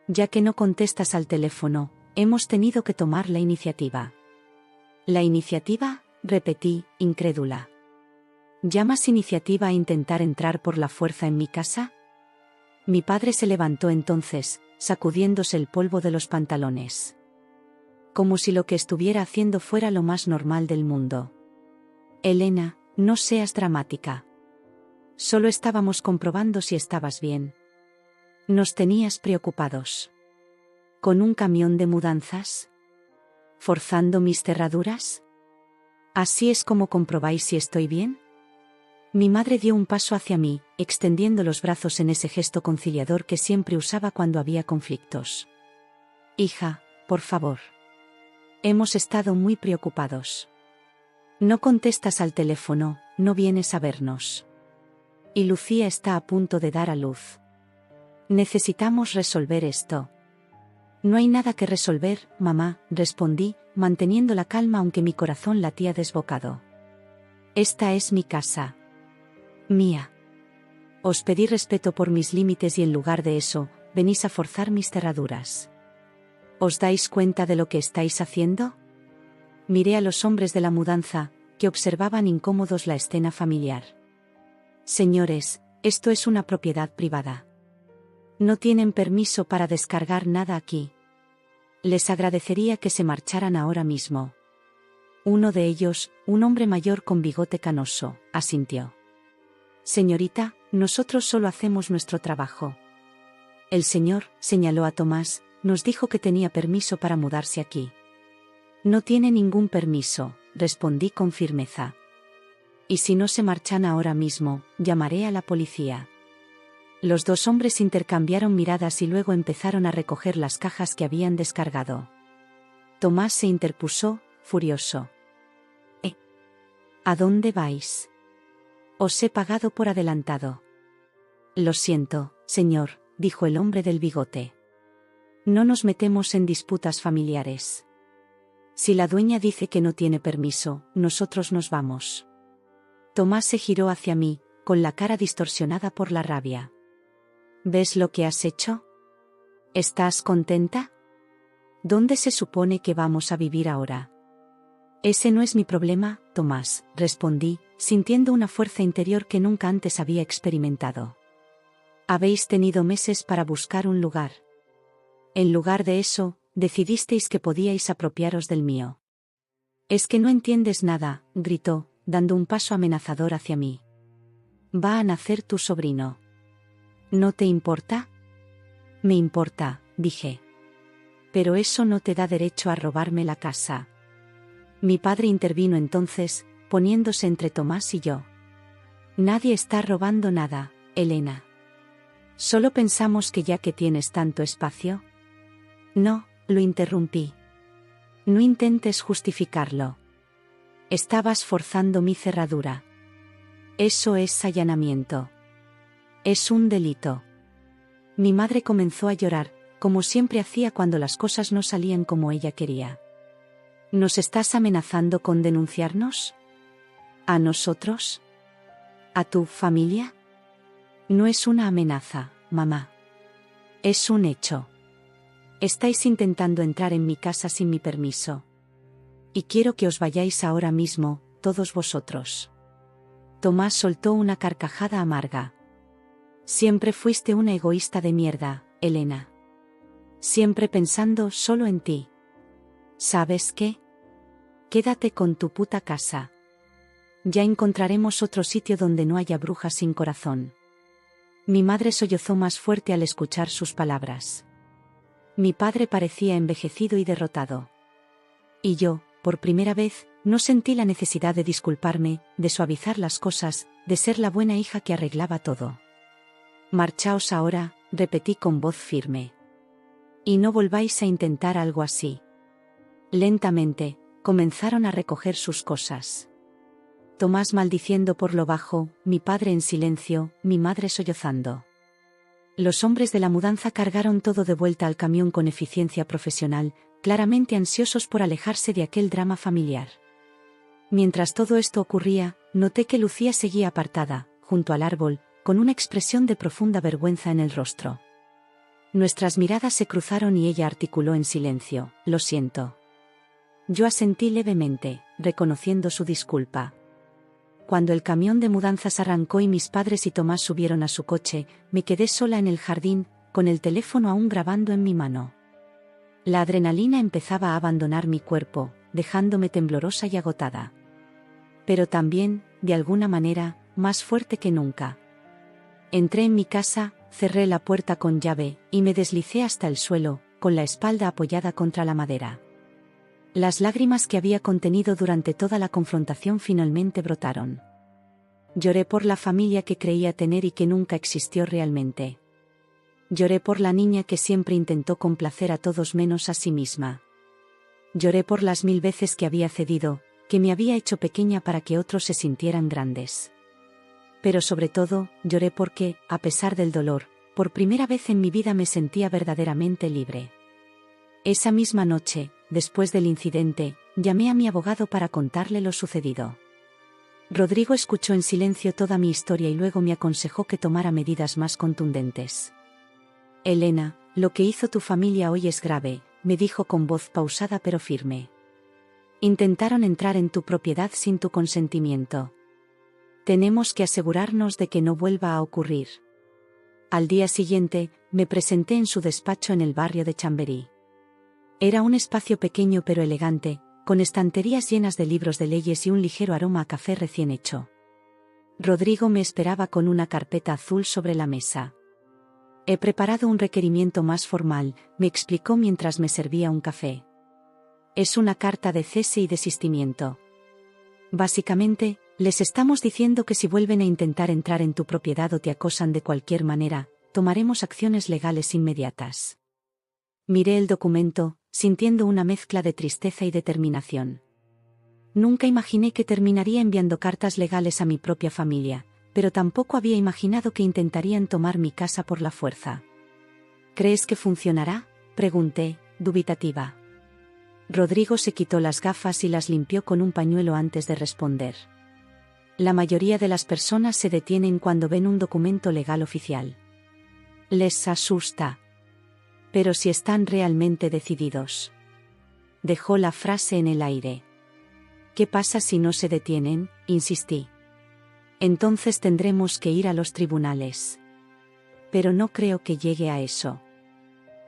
Speaker 1: «Ya que no contestas al teléfono, hemos tenido que tomar la iniciativa». «¿La iniciativa?», repetí, incrédula. ¿Llamas iniciativa a intentar entrar por la fuerza en mi casa? Mi padre se levantó entonces, sacudiéndose el polvo de los pantalones. Como si lo que estuviera haciendo fuera lo más normal del mundo. Elena, no seas dramática. Solo estábamos comprobando si estabas bien. Nos tenías preocupados. ¿Con un camión de mudanzas? ¿Forzando mis cerraduras? ¿Así es como comprobáis si estoy bien? Mi madre dio un paso hacia mí, extendiendo los brazos en ese gesto conciliador que siempre usaba cuando había conflictos. Hija, por favor. Hemos estado muy preocupados. No contestas al teléfono, no vienes a vernos. Y Lucía está a punto de dar a luz. Necesitamos resolver esto. No hay nada que resolver, mamá, respondí, manteniendo la calma aunque mi corazón latía desbocado. Esta es mi casa. Mía. Os pedí respeto por mis límites y en lugar de eso, venís a forzar mis cerraduras. ¿Os dais cuenta de lo que estáis haciendo? Miré a los hombres de la mudanza, que observaban incómodos la escena familiar. Señores, esto es una propiedad privada. No tienen permiso para descargar nada aquí. Les agradecería que se marcharan ahora mismo. Uno de ellos, un hombre mayor con bigote canoso, asintió. Señorita, nosotros solo hacemos nuestro trabajo. El señor, señaló a Tomás, nos dijo que tenía permiso para mudarse aquí. No tiene ningún permiso, respondí con firmeza. Y si no se marchan ahora mismo, llamaré a la policía. Los dos hombres intercambiaron miradas y luego empezaron a recoger las cajas que habían descargado. Tomás se interpuso, furioso. ¿A dónde vais? Os he pagado por adelantado. Lo siento, señor, dijo el hombre del bigote. No nos metemos en disputas familiares. Si la dueña dice que no tiene permiso, nosotros nos vamos. Tomás se giró hacia mí, con la cara distorsionada por la rabia. ¿Ves lo que has hecho? ¿Estás contenta? ¿Dónde se supone que vamos a vivir ahora? Ese no es mi problema, Tomás, respondí, sintiendo una fuerza interior que nunca antes había experimentado. Habéis tenido meses para buscar un lugar. En lugar de eso, decidisteis que podíais apropiaros del mío. Es que no entiendes nada, gritó, dando un paso amenazador hacia mí. Va a nacer tu sobrino. ¿No te importa? Me importa, dije. Pero eso no te da derecho a robarme la casa. Mi padre intervino entonces, poniéndose entre Tomás y yo. Nadie está robando nada, Elena. Solo pensamos que ya que tienes tanto espacio. No, lo interrumpí. No intentes justificarlo. Estabas forzando mi cerradura. Eso es allanamiento. Es un delito. Mi madre comenzó a llorar, como siempre hacía cuando las cosas no salían como ella quería. ¿Nos estás amenazando con denunciarnos? ¿A nosotros? ¿A tu familia? No es una amenaza, mamá. Es un hecho. Estáis intentando entrar en mi casa sin mi permiso. Y quiero que os vayáis ahora mismo, todos vosotros. Tomás soltó una carcajada amarga. Siempre fuiste una egoísta de mierda, Elena. Siempre pensando solo en ti. ¿Sabes qué? Quédate con tu puta casa. Ya encontraremos otro sitio donde no haya brujas sin corazón. Mi madre sollozó más fuerte al escuchar sus palabras. Mi padre parecía envejecido y derrotado. Y yo, por primera vez, no sentí la necesidad de disculparme, de suavizar las cosas, de ser la buena hija que arreglaba todo. Marchaos ahora, repetí con voz firme. Y no volváis a intentar algo así. Lentamente, comenzaron a recoger sus cosas. Tomás maldiciendo por lo bajo, mi padre en silencio, mi madre sollozando. Los hombres de la mudanza cargaron todo de vuelta al camión con eficiencia profesional, claramente ansiosos por alejarse de aquel drama familiar. Mientras todo esto ocurría, noté que Lucía seguía apartada, junto al árbol, con una expresión de profunda vergüenza en el rostro. Nuestras miradas se cruzaron y ella articuló en silencio: «Lo siento». Yo asentí levemente, reconociendo su disculpa. Cuando el camión de mudanzas arrancó y mis padres y Tomás subieron a su coche, me quedé sola en el jardín, con el teléfono aún grabando en mi mano. La adrenalina empezaba a abandonar mi cuerpo, dejándome temblorosa y agotada. Pero también, de alguna manera, más fuerte que nunca. Entré en mi casa, cerré la puerta con llave, y me deslicé hasta el suelo, con la espalda apoyada contra la madera. Las lágrimas que había contenido durante toda la confrontación finalmente brotaron. Lloré por la familia que creía tener y que nunca existió realmente. Lloré por la niña que siempre intentó complacer a todos menos a sí misma. Lloré por las 1000 veces que había cedido, que me había hecho pequeña para que otros se sintieran grandes. Pero sobre todo, lloré porque, a pesar del dolor, por primera vez en mi vida me sentía verdaderamente libre. Esa misma noche, después del incidente, llamé a mi abogado para contarle lo sucedido. Rodrigo escuchó en silencio toda mi historia y luego me aconsejó que tomara medidas más contundentes. «Elena, lo que hizo tu familia hoy es grave», me dijo con voz pausada pero firme. «Intentaron entrar en tu propiedad sin tu consentimiento. Tenemos que asegurarnos de que no vuelva a ocurrir». Al día siguiente, me presenté en su despacho en el barrio de Chamberí. Era un espacio pequeño pero elegante, con estanterías llenas de libros de leyes y un ligero aroma a café recién hecho. Rodrigo me esperaba con una carpeta azul sobre la mesa. «He preparado un requerimiento más formal», me explicó mientras me servía un café. «Es una carta de cese y desistimiento. Básicamente, les estamos diciendo que si vuelven a intentar entrar en tu propiedad o te acosan de cualquier manera, tomaremos acciones legales inmediatas». Miré el documento, sintiendo una mezcla de tristeza y determinación. Nunca imaginé que terminaría enviando cartas legales a mi propia familia, pero tampoco había imaginado que intentarían tomar mi casa por la fuerza. «¿Crees que funcionará?», pregunté, dubitativa. Rodrigo se quitó las gafas y las limpió con un pañuelo antes de responder. «La mayoría de las personas se detienen cuando ven un documento legal oficial. Les asusta. Pero si están realmente decididos». Dejó la frase en el aire. «¿Qué pasa si no se detienen?», insistí. «Entonces tendremos que ir a los tribunales». «Pero no creo que llegue a eso.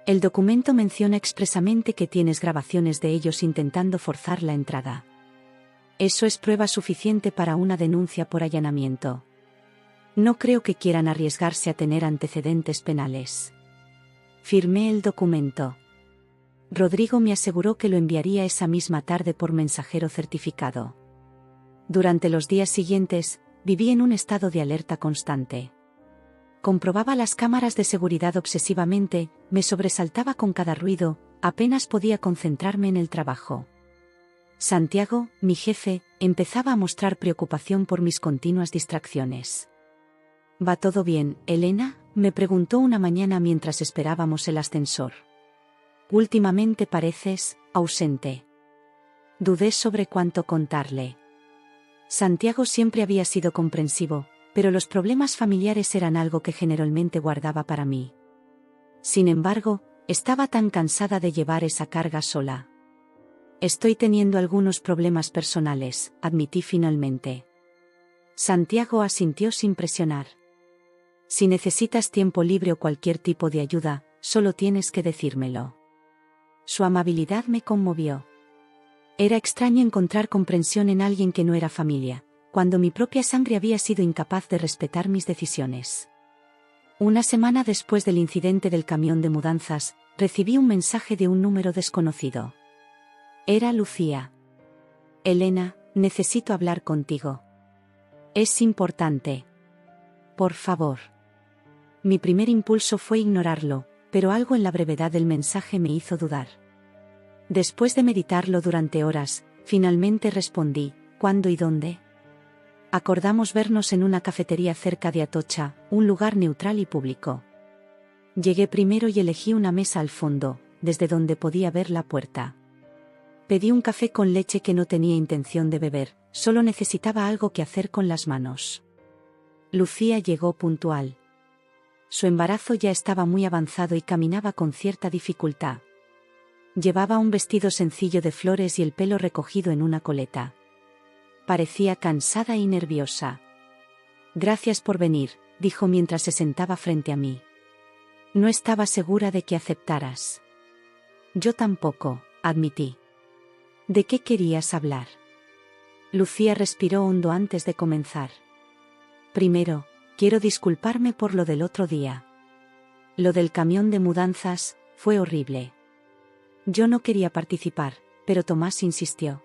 Speaker 1: El documento menciona expresamente que tienes grabaciones de ellos intentando forzar la entrada. Eso es prueba suficiente para una denuncia por allanamiento. No creo que quieran arriesgarse a tener antecedentes penales». Firmé el documento. Rodrigo me aseguró que lo enviaría esa misma tarde por mensajero certificado. Durante los días siguientes, viví en un estado de alerta constante. Comprobaba las cámaras de seguridad obsesivamente, me sobresaltaba con cada ruido, apenas podía concentrarme en el trabajo. Santiago, mi jefe, empezaba a mostrar preocupación por mis continuas distracciones. «¿Va todo bien, Elena?», me preguntó una mañana mientras esperábamos el ascensor. «Últimamente pareces ausente». Dudé sobre cuánto contarle. Santiago siempre había sido comprensivo, pero los problemas familiares eran algo que generalmente guardaba para mí. Sin embargo, estaba tan cansada de llevar esa carga sola. «Estoy teniendo algunos problemas personales», admití finalmente. Santiago asintió sin presionar. «Si necesitas tiempo libre o cualquier tipo de ayuda, solo tienes que decírmelo». Su amabilidad me conmovió. Era extraño encontrar comprensión en alguien que no era familia, cuando mi propia sangre había sido incapaz de respetar mis decisiones. Una semana después del incidente del camión de mudanzas, recibí un mensaje de un número desconocido. Era Lucía. Elena, necesito hablar contigo. Es importante. Por favor. Mi primer impulso fue ignorarlo, pero algo en la brevedad del mensaje me hizo dudar. Después de meditarlo durante horas, finalmente respondí, ¿cuándo y dónde? Acordamos vernos en una cafetería cerca de Atocha, un lugar neutral y público. Llegué primero y elegí una mesa al fondo, desde donde podía ver la puerta. Pedí un café con leche que no tenía intención de beber, solo necesitaba algo que hacer con las manos. Lucía llegó puntual. Su embarazo ya estaba muy avanzado y caminaba con cierta dificultad. Llevaba un vestido sencillo de flores y el pelo recogido en una coleta. Parecía cansada y nerviosa. Gracias por venir, dijo mientras se sentaba frente a mí. No estaba segura de que aceptaras. Yo tampoco, admití. ¿De qué querías hablar? Lucía respiró hondo antes de comenzar. Primero, quiero disculparme por lo del otro día. Lo del camión de mudanzas fue horrible. Yo no quería participar, pero Tomás insistió.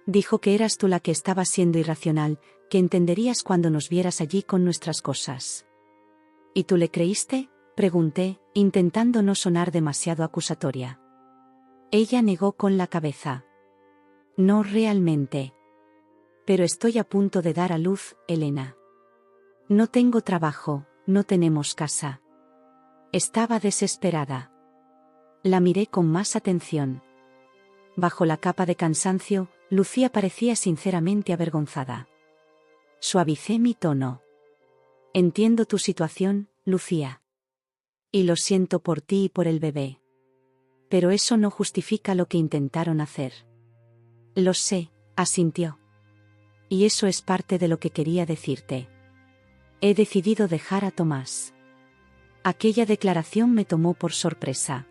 Speaker 1: Dijo que eras tú la que estabas siendo irracional, que entenderías cuando nos vieras allí con nuestras cosas. ¿Y tú le creíste?, pregunté, intentando no sonar demasiado acusatoria. Ella negó con la cabeza. No realmente. Pero estoy a punto de dar a luz, Elena. No tengo trabajo, no tenemos casa. Estaba desesperada. La miré con más atención. Bajo la capa de cansancio, Lucía parecía sinceramente avergonzada. Suavicé mi tono. Entiendo tu situación, Lucía. Y lo siento por ti y por el bebé. Pero eso no justifica lo que intentaron hacer. Lo sé, asintió. Y eso es parte de lo que quería decirte. He decidido dejar a Tomás. Aquella declaración me tomó por sorpresa.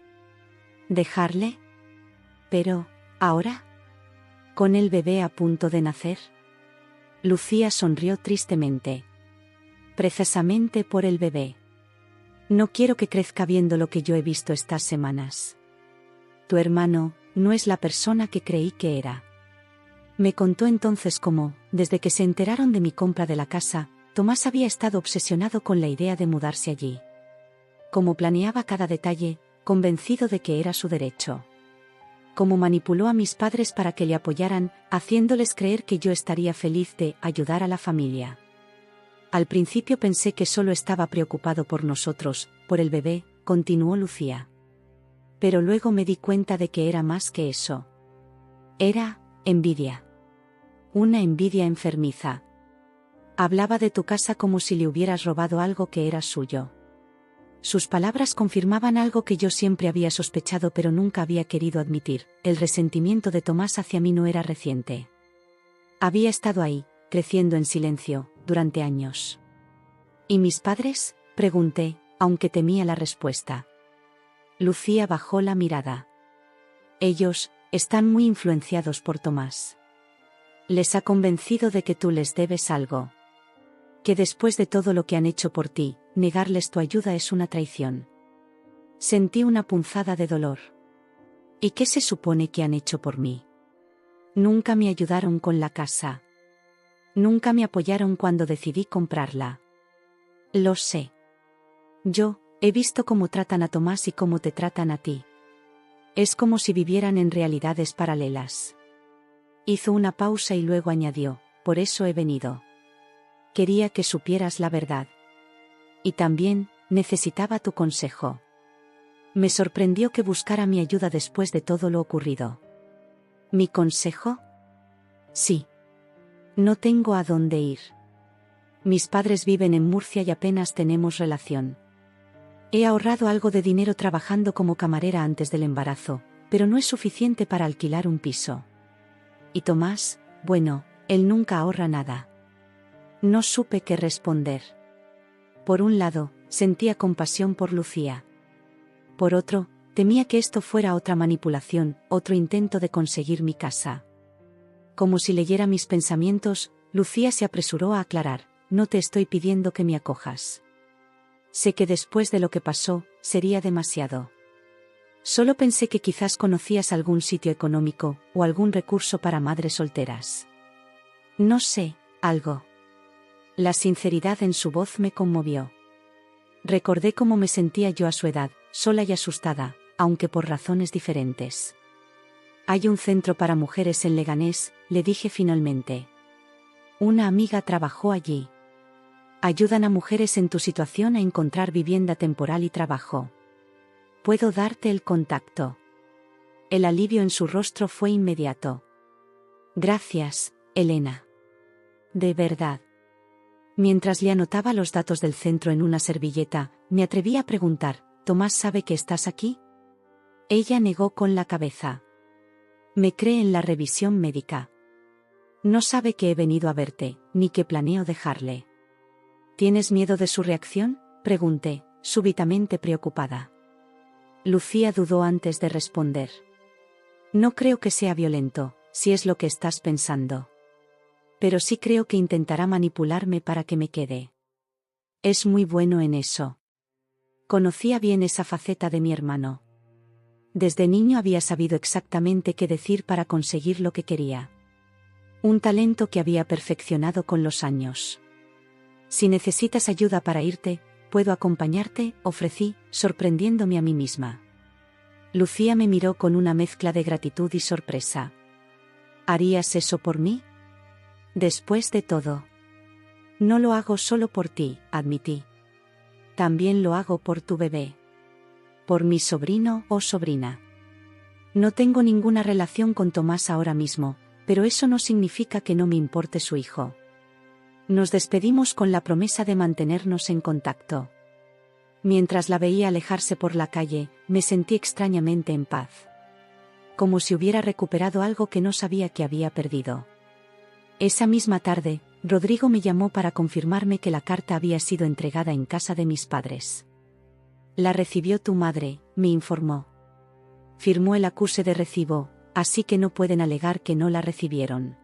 Speaker 1: ¿Dejarle? Pero, ¿ahora? ¿Con el bebé a punto de nacer? Lucía sonrió tristemente. Precisamente por el bebé. No quiero que crezca viendo lo que yo he visto estas semanas. Tu hermano no es la persona que creí que era. Me contó entonces cómo, desde que se enteraron de mi compra de la casa, Tomás había estado obsesionado con la idea de mudarse allí. Cómo planeaba cada detalle, convencido de que era su derecho. Cómo manipuló a mis padres para que le apoyaran, haciéndoles creer que yo estaría feliz de ayudar a la familia. Al principio pensé que solo estaba preocupado por nosotros, por el bebé, continuó Lucía. Pero luego me di cuenta de que era más que eso. Era envidia. Una envidia enfermiza. Hablaba de tu casa como si le hubieras robado algo que era suyo. Sus palabras confirmaban algo que yo siempre había sospechado pero nunca había querido admitir: el resentimiento de Tomás hacia mí no era reciente. Había estado ahí, creciendo en silencio, durante años. ¿Y mis padres?, pregunté, aunque temía la respuesta. Lucía bajó la mirada. Ellos están muy influenciados por Tomás. Les ha convencido de que tú les debes algo. Que después de todo lo que han hecho por ti, negarles tu ayuda es una traición. Sentí una punzada de dolor. ¿Y qué se supone que han hecho por mí? Nunca me ayudaron con la casa. Nunca me apoyaron cuando decidí comprarla. Lo sé. Yo he visto cómo tratan a Tomás y cómo te tratan a ti. Es como si vivieran en realidades paralelas. Hizo una pausa y luego añadió: por eso he venido. Quería que supieras la verdad. Y también necesitaba tu consejo. Me sorprendió que buscara mi ayuda después de todo lo ocurrido. ¿Mi consejo? Sí. No tengo a dónde ir. Mis padres viven en Murcia y apenas tenemos relación. He ahorrado algo de dinero trabajando como camarera antes del embarazo, pero no es suficiente para alquilar un piso. Y Tomás, bueno, él nunca ahorra nada. No supe qué responder. Por un lado, sentía compasión por Lucía. Por otro, Temía que esto fuera otra manipulación, otro intento de conseguir mi casa. Como si leyera mis pensamientos, Lucía se apresuró a aclarar: no te estoy pidiendo que me acojas. Sé que después de lo que pasó, sería demasiado. Solo pensé que quizás conocías algún sitio económico, o algún recurso para madres solteras. No sé, algo. La sinceridad en su voz me conmovió. Recordé cómo me sentía yo a su edad, sola y asustada, aunque por razones diferentes. Hay un centro para mujeres en Leganés, le dije finalmente. Una amiga trabajó allí. Ayudan a mujeres en tu situación a encontrar vivienda temporal y trabajo. Puedo darte el contacto. El alivio en su rostro fue inmediato. Gracias, Elena. De verdad. Mientras le anotaba los datos del centro en una servilleta, me atreví a preguntar: ¿Tomás sabe que estás aquí? Ella negó con la cabeza. Me cree en la revisión médica. No sabe que he venido a verte, ni que planeo dejarle. ¿Tienes miedo de su reacción?, pregunté, súbitamente preocupada. Lucía dudó antes de responder. No creo que sea violento, si es lo que estás pensando. Pero sí creo que intentará manipularme para que me quede. Es muy bueno en eso. Conocía bien esa faceta de mi hermano. Desde niño había sabido exactamente qué decir para conseguir lo que quería. Un talento que había perfeccionado con los años. Si necesitas ayuda para irte, puedo acompañarte, ofrecí, sorprendiéndome a mí misma. Lucía me miró con una mezcla de gratitud y sorpresa. ¿Harías eso por mí? Después de todo. No lo hago solo por ti, admití. También lo hago por tu bebé. Por mi sobrino o sobrina. No tengo ninguna relación con Tomás ahora mismo, pero eso no significa que no me importe su hijo. Nos despedimos con la promesa de mantenernos en contacto. Mientras la veía alejarse por la calle, me sentí extrañamente en paz. Como si hubiera recuperado algo que no sabía que había perdido. Esa misma tarde, Rodrigo me llamó para confirmarme que la carta había sido entregada en casa de mis padres. La recibió tu madre, me informó. Firmó el acuse de recibo, así que no pueden alegar que no la recibieron.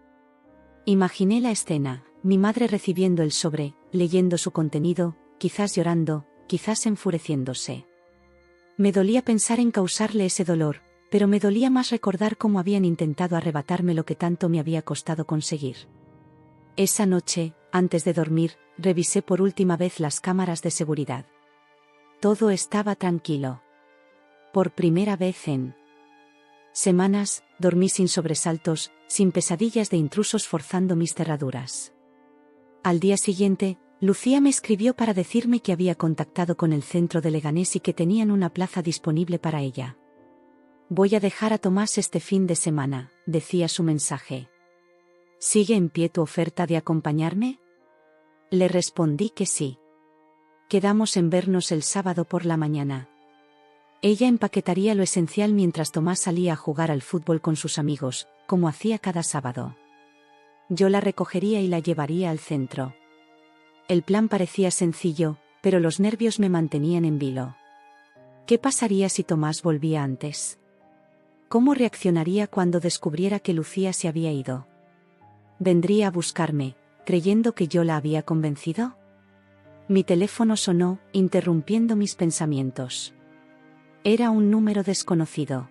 Speaker 1: Imaginé la escena, mi madre recibiendo el sobre, leyendo su contenido, quizás llorando, quizás enfureciéndose. Me dolía pensar en causarle ese dolor, pero me dolía más recordar cómo habían intentado arrebatarme lo que tanto me había costado conseguir. Esa noche, antes de dormir, revisé por última vez las cámaras de seguridad. Todo estaba tranquilo. Por primera vez en semanas, dormí sin sobresaltos, sin pesadillas de intrusos forzando mis cerraduras. Al día siguiente, Lucía me escribió para decirme que había contactado con el centro de Leganés y que tenían una plaza disponible para ella. Voy a dejar a Tomás este fin de semana, decía su mensaje. ¿Sigue en pie tu oferta de acompañarme? Le respondí que sí. Quedamos en vernos el sábado por la mañana. Ella empaquetaría lo esencial mientras Tomás salía a jugar al fútbol con sus amigos, como hacía cada sábado. Yo la recogería y la llevaría al centro. El plan parecía sencillo, pero los nervios me mantenían en vilo. ¿Qué pasaría si Tomás volvía antes? ¿Cómo reaccionaría cuando descubriera que Lucía se había ido? ¿Vendría a buscarme, creyendo que yo la había convencido? Mi teléfono sonó, interrumpiendo mis pensamientos. Era un número desconocido.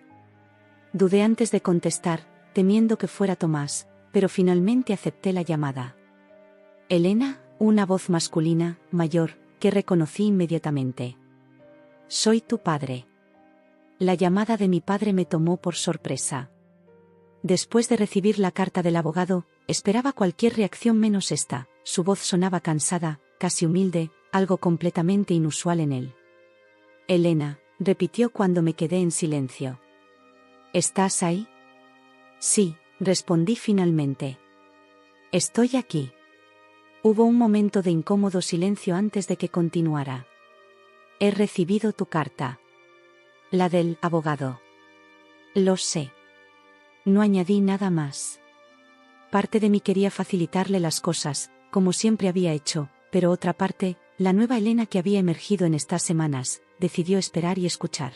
Speaker 1: Dudé antes de contestar, temiendo que fuera Tomás, pero finalmente acepté la llamada. Elena, una voz masculina, mayor, que reconocí inmediatamente. Soy tu padre. La llamada de mi padre me tomó por sorpresa. Después de recibir la carta del abogado, esperaba cualquier reacción menos esta. Su voz sonaba cansada, casi humilde, algo completamente inusual en él. Elena, repitió cuando me quedé en silencio. ¿Estás ahí? Sí, respondí finalmente. Estoy aquí. Hubo un momento de incómodo silencio antes de que continuara. He recibido tu carta. La del abogado. Lo sé. No añadí nada más. Parte de mí quería facilitarle las cosas, como siempre había hecho, pero otra parte, la nueva Elena que había emergido en estas semanas, decidió esperar y escuchar.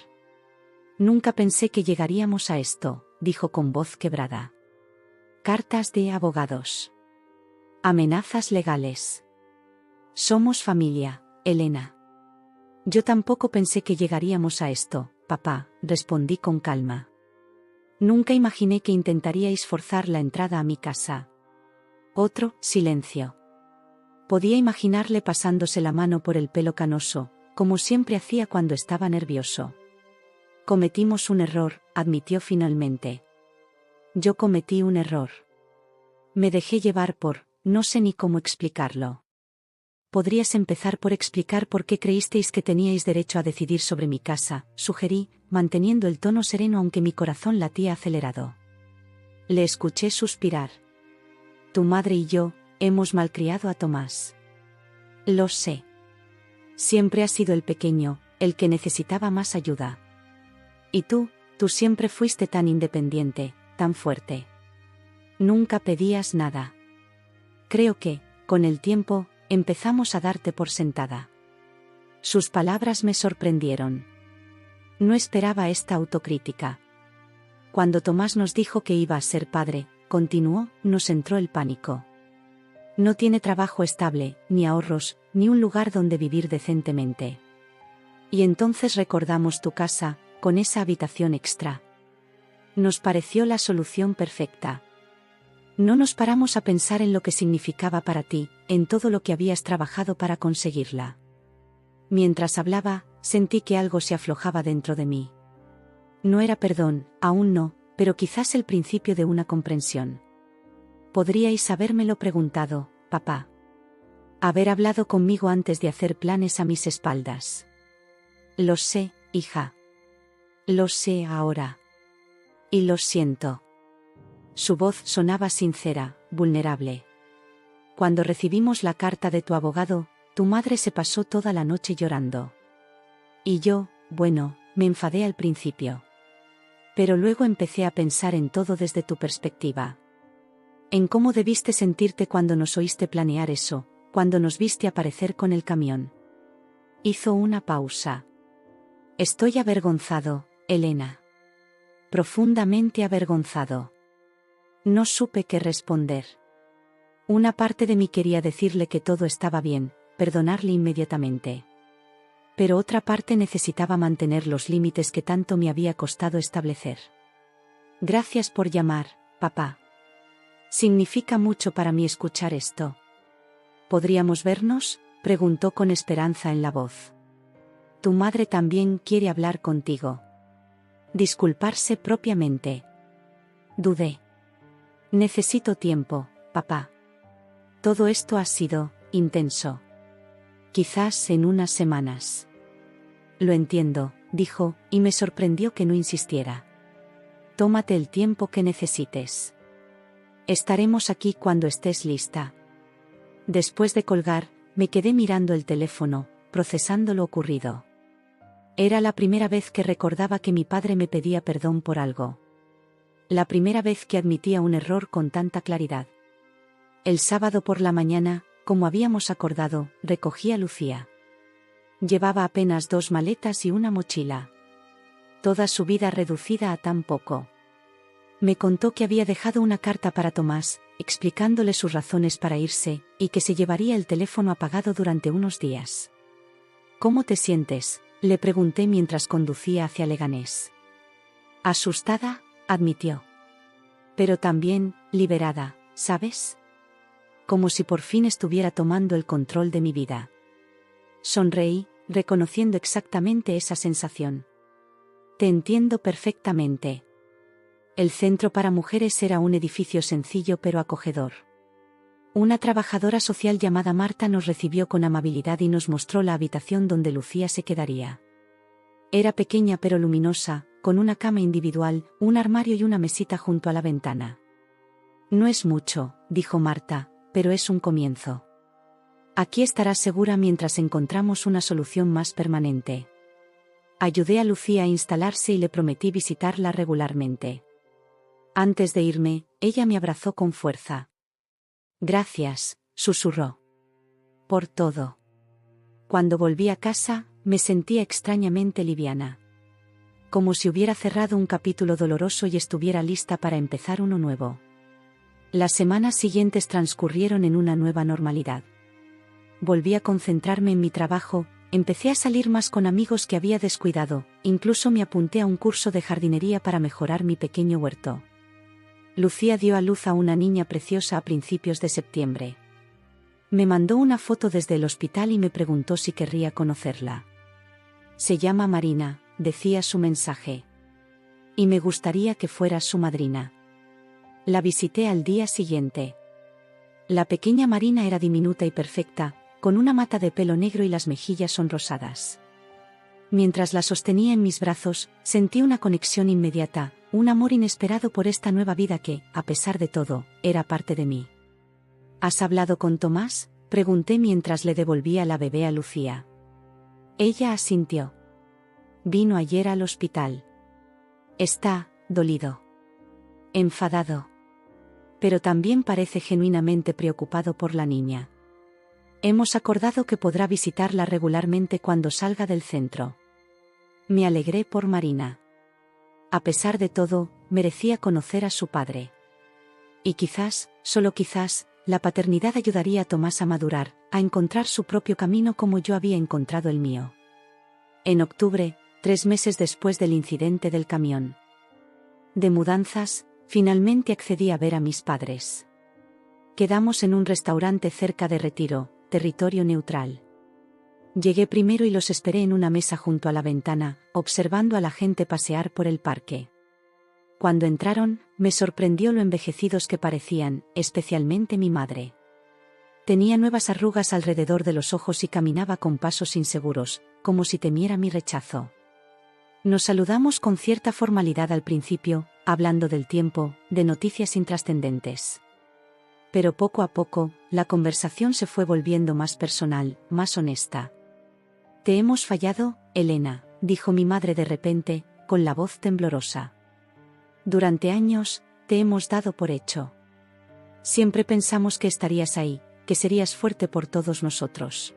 Speaker 1: Nunca pensé que llegaríamos a esto, dijo con voz quebrada. Cartas de abogados. Amenazas legales. Somos familia, Elena. Yo tampoco pensé que llegaríamos a esto, papá, respondí con calma. Nunca imaginé que intentaríais forzar la entrada a mi casa. Otro silencio. Podía imaginarle pasándose la mano por el pelo canoso, como siempre hacía cuando estaba nervioso. Cometimos un error, admitió finalmente. Yo cometí un error. Me dejé llevar por, no sé ni cómo explicarlo. Podrías empezar por explicar por qué creísteis que teníais derecho a decidir sobre mi casa, sugerí, manteniendo el tono sereno aunque mi corazón latía acelerado. Le escuché suspirar. Tu madre y yo, hemos malcriado a Tomás. Lo sé. Siempre has sido el pequeño, el que necesitaba más ayuda. Y tú siempre fuiste tan independiente, tan fuerte. Nunca pedías nada. Creo que, con el tiempo, empezamos a darte por sentada. Sus palabras me sorprendieron. No esperaba esta autocrítica. Cuando Tomás nos dijo que iba a ser padre, continuó, nos entró el pánico. No tiene trabajo estable, ni ahorros, ni un lugar donde vivir decentemente. Y entonces recordamos tu casa, con esa habitación extra. Nos pareció la solución perfecta. No nos paramos a pensar en lo que significaba para ti, en todo lo que habías trabajado para conseguirla. Mientras hablaba, sentí que algo se aflojaba dentro de mí. No era perdón, aún no, pero quizás el principio de una comprensión. Podríais habérmelo preguntado, papá. Haber hablado conmigo antes de hacer planes a mis espaldas. Lo sé, hija. Lo sé ahora. Y lo siento. Su voz sonaba sincera, vulnerable. Cuando recibimos la carta de tu abogado, tu madre se pasó toda la noche llorando. Y yo, bueno, me enfadé al principio. Pero luego empecé a pensar en todo desde tu perspectiva. En cómo debiste sentirte cuando nos oíste planear eso, cuando nos viste aparecer con el camión. Hizo una pausa. Estoy avergonzado, Elena. Profundamente avergonzado. No supe qué responder. Una parte de mí quería decirle que todo estaba bien, perdonarle inmediatamente. Pero otra parte necesitaba mantener los límites que tanto me había costado establecer. Gracias por llamar, papá. Significa mucho para mí escuchar esto. ¿Podríamos vernos?, preguntó con esperanza en la voz. Tu madre también quiere hablar contigo. Disculparse propiamente. Dudé. Necesito tiempo, papá. Todo esto ha sido intenso. Quizás en unas semanas. Lo entiendo, dijo, y me sorprendió que no insistiera. Tómate el tiempo que necesites. Estaremos aquí cuando estés lista. Después de colgar, me quedé mirando el teléfono, procesando lo ocurrido. Era la primera vez que recordaba que mi padre me pedía perdón por algo. La primera vez que admitía un error con tanta claridad. El sábado por la mañana, como habíamos acordado, recogí a Lucía. Llevaba apenas 2 maletas y una mochila. Toda su vida reducida a tan poco. Me contó que había dejado una carta para Tomás, explicándole sus razones para irse, y que se llevaría el teléfono apagado durante unos días. ¿Cómo te sientes?, le pregunté mientras conducía hacia Leganés. Asustada, admitió. Pero también, liberada, ¿sabes? Como si por fin estuviera tomando el control de mi vida. Sonreí, reconociendo exactamente esa sensación. Te entiendo perfectamente. El centro para mujeres era un edificio sencillo pero acogedor. Una trabajadora social llamada Marta nos recibió con amabilidad y nos mostró la habitación donde Lucía se quedaría. Era pequeña pero luminosa, con una cama individual, un armario y una mesita junto a la ventana. No es mucho, dijo Marta, pero es un comienzo. Aquí estarás segura mientras encontramos una solución más permanente. Ayudé a Lucía a instalarse y le prometí visitarla regularmente. Antes de irme, ella me abrazó con fuerza. Gracias, susurró. Por todo. Cuando volví a casa, me sentía extrañamente liviana. como si hubiera cerrado un capítulo doloroso y estuviera lista para empezar uno nuevo. Las semanas siguientes transcurrieron en una nueva normalidad. Volví a concentrarme en mi trabajo, empecé a salir más con amigos que había descuidado, incluso me apunté a un curso de jardinería para mejorar mi pequeño huerto. Lucía dio a luz a una niña preciosa a principios de septiembre. Me mandó una foto desde el hospital y me preguntó si querría conocerla. Se llama Marina, decía su mensaje. Y me gustaría que fueras su madrina. La visité al día siguiente. La pequeña Marina era diminuta y perfecta, con una mata de pelo negro y las mejillas sonrosadas. Mientras la sostenía en mis brazos, sentí una conexión inmediata, un amor inesperado por esta nueva vida que, a pesar de todo, era parte de mí. ¿Has hablado con Tomás?, pregunté mientras le devolvía la bebé a Lucía. Ella asintió. Vino ayer al hospital. Está dolido. Enfadado. Pero también parece genuinamente preocupado por la niña. Hemos acordado que podrá visitarla regularmente cuando salga del centro. Me alegré por Marina. A pesar de todo, merecía conocer a su padre. Y quizás, solo quizás, la paternidad ayudaría a Tomás a madurar, a encontrar su propio camino como yo había encontrado el mío. En octubre, 3 meses después del incidente del camión de mudanzas, finalmente accedí a ver a mis padres. Quedamos en un restaurante cerca de Retiro, territorio neutral. Llegué primero y los esperé en una mesa junto a la ventana, observando a la gente pasear por el parque. Cuando entraron, me sorprendió lo envejecidos que parecían, especialmente mi madre. Tenía nuevas arrugas alrededor de los ojos y caminaba con pasos inseguros, como si temiera mi rechazo. Nos saludamos con cierta formalidad al principio, hablando del tiempo, de noticias intrascendentes. Pero poco a poco, la conversación se fue volviendo más personal, más honesta. «Te hemos fallado, Elena», dijo mi madre de repente, con la voz temblorosa. «Durante años, te hemos dado por hecho. Siempre pensamos que estarías ahí, que serías fuerte por todos nosotros.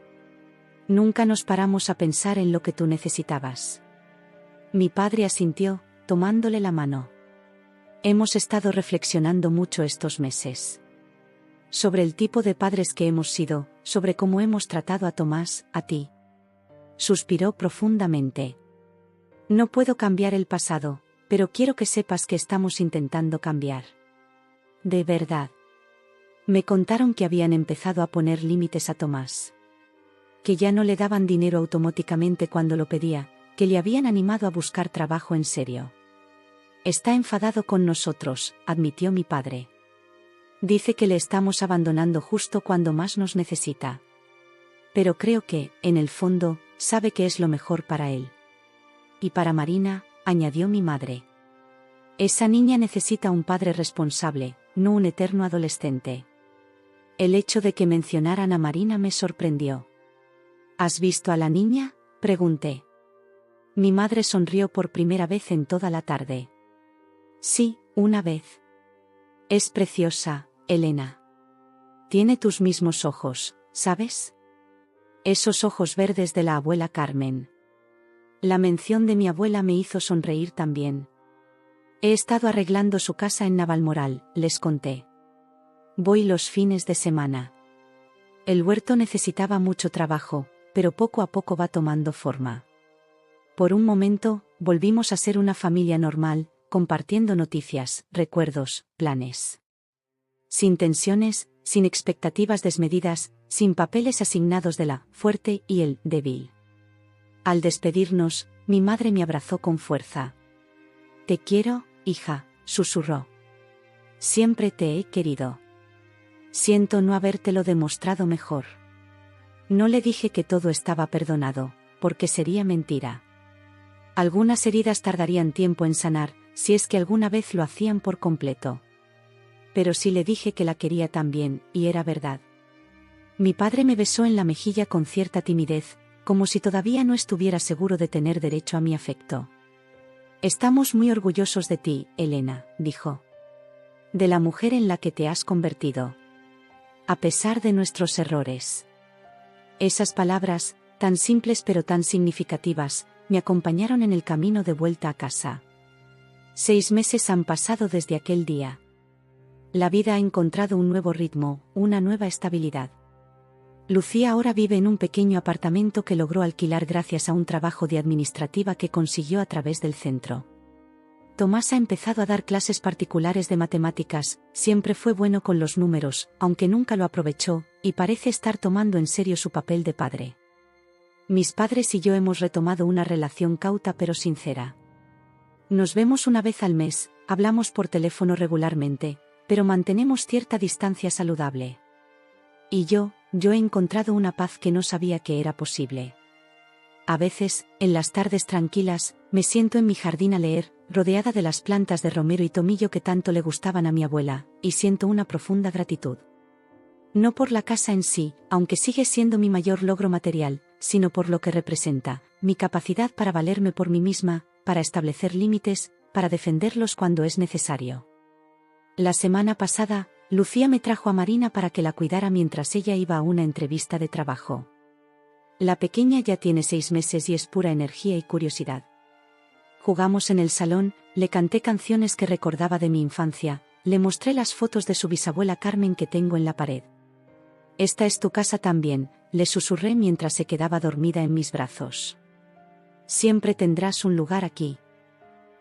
Speaker 1: Nunca nos paramos a pensar en lo que tú necesitabas». Mi padre asintió, tomándole la mano. «Hemos estado reflexionando mucho estos meses. Sobre el tipo de padres que hemos sido, sobre cómo hemos tratado a Tomás, a ti». Suspiró profundamente. «No puedo cambiar el pasado, pero quiero que sepas que estamos intentando cambiar. De verdad». Me contaron que habían empezado a poner límites a Tomás. Que ya no le daban dinero automáticamente cuando lo pedía, que le habían animado a buscar trabajo en serio. «Está enfadado con nosotros», admitió mi padre. «Dice que le estamos abandonando justo cuando más nos necesita. Pero creo que, en el fondo, sabe que es lo mejor para él. Y para Marina», añadió mi madre. «Esa niña necesita un padre responsable, no un eterno adolescente». El hecho de que mencionaran a Marina me sorprendió. «¿Has visto a la niña?», pregunté. Mi madre sonrió por primera vez en toda la tarde. «Sí, una vez. Es preciosa, Elena. Tiene tus mismos ojos, ¿sabes? Esos ojos verdes de la abuela Carmen». La mención de mi abuela me hizo sonreír también. «He estado arreglando su casa en Navalmoral», les conté. «Voy los fines de semana. El huerto necesitaba mucho trabajo, pero poco a poco va tomando forma». Por un momento, volvimos a ser una familia normal, compartiendo noticias, recuerdos, planes. Sin tensiones, sin expectativas desmedidas, sin papeles asignados de la fuerte y el débil. Al despedirnos, mi madre me abrazó con fuerza. «Te quiero, hija», susurró. «Siempre te he querido. Siento no habértelo demostrado mejor». No le dije que todo estaba perdonado, porque sería mentira. Algunas heridas tardarían tiempo en sanar, si es que alguna vez lo hacían por completo. Pero sí le dije que la quería también, y era verdad. Mi padre me besó en la mejilla con cierta timidez, como si todavía no estuviera seguro de tener derecho a mi afecto. «Estamos muy orgullosos de ti, Elena», dijo. «De la mujer en la que te has convertido. A pesar de nuestros errores». Esas palabras, tan simples pero tan significativas, me acompañaron en el camino de vuelta a casa. 6 meses han pasado desde aquel día. La vida ha encontrado un nuevo ritmo, una nueva estabilidad. Lucía ahora vive en un pequeño apartamento que logró alquilar gracias a un trabajo de administrativa que consiguió a través del centro. Tomás ha empezado a dar clases particulares de matemáticas, siempre fue bueno con los números, aunque nunca lo aprovechó, y parece estar tomando en serio su papel de padre. Mis padres y yo hemos retomado una relación cauta pero sincera. Nos vemos una vez al mes, hablamos por teléfono regularmente, pero mantenemos cierta distancia saludable. Y yo he encontrado una paz que no sabía que era posible. A veces, en las tardes tranquilas, me siento en mi jardín a leer, rodeada de las plantas de romero y tomillo que tanto le gustaban a mi abuela, y siento una profunda gratitud. No por la casa en sí, aunque sigue siendo mi mayor logro material, sino por lo que representa, mi capacidad para valerme por mí misma, para establecer límites, para defenderlos cuando es necesario. La semana pasada, Lucía me trajo a Marina para que la cuidara mientras ella iba a una entrevista de trabajo. La pequeña ya tiene 6 meses y es pura energía y curiosidad. Jugamos en el salón, le canté canciones que recordaba de mi infancia, le mostré las fotos de su bisabuela Carmen que tengo en la pared. «Esta es tu casa también», le susurré mientras se quedaba dormida en mis brazos. «Siempre tendrás un lugar aquí».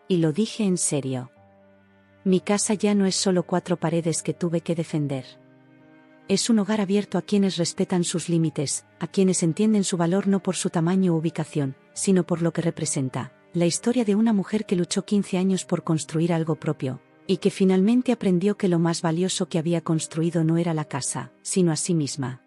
Speaker 1: Y lo dije en serio. Mi casa ya no es solo 4 paredes que tuve que defender. Es un hogar abierto a quienes respetan sus límites, a quienes entienden su valor no por su tamaño u ubicación, sino por lo que representa, la historia de una mujer que luchó 15 años por construir algo propio, y que finalmente aprendió que lo más valioso que había construido no era la casa, sino a sí misma.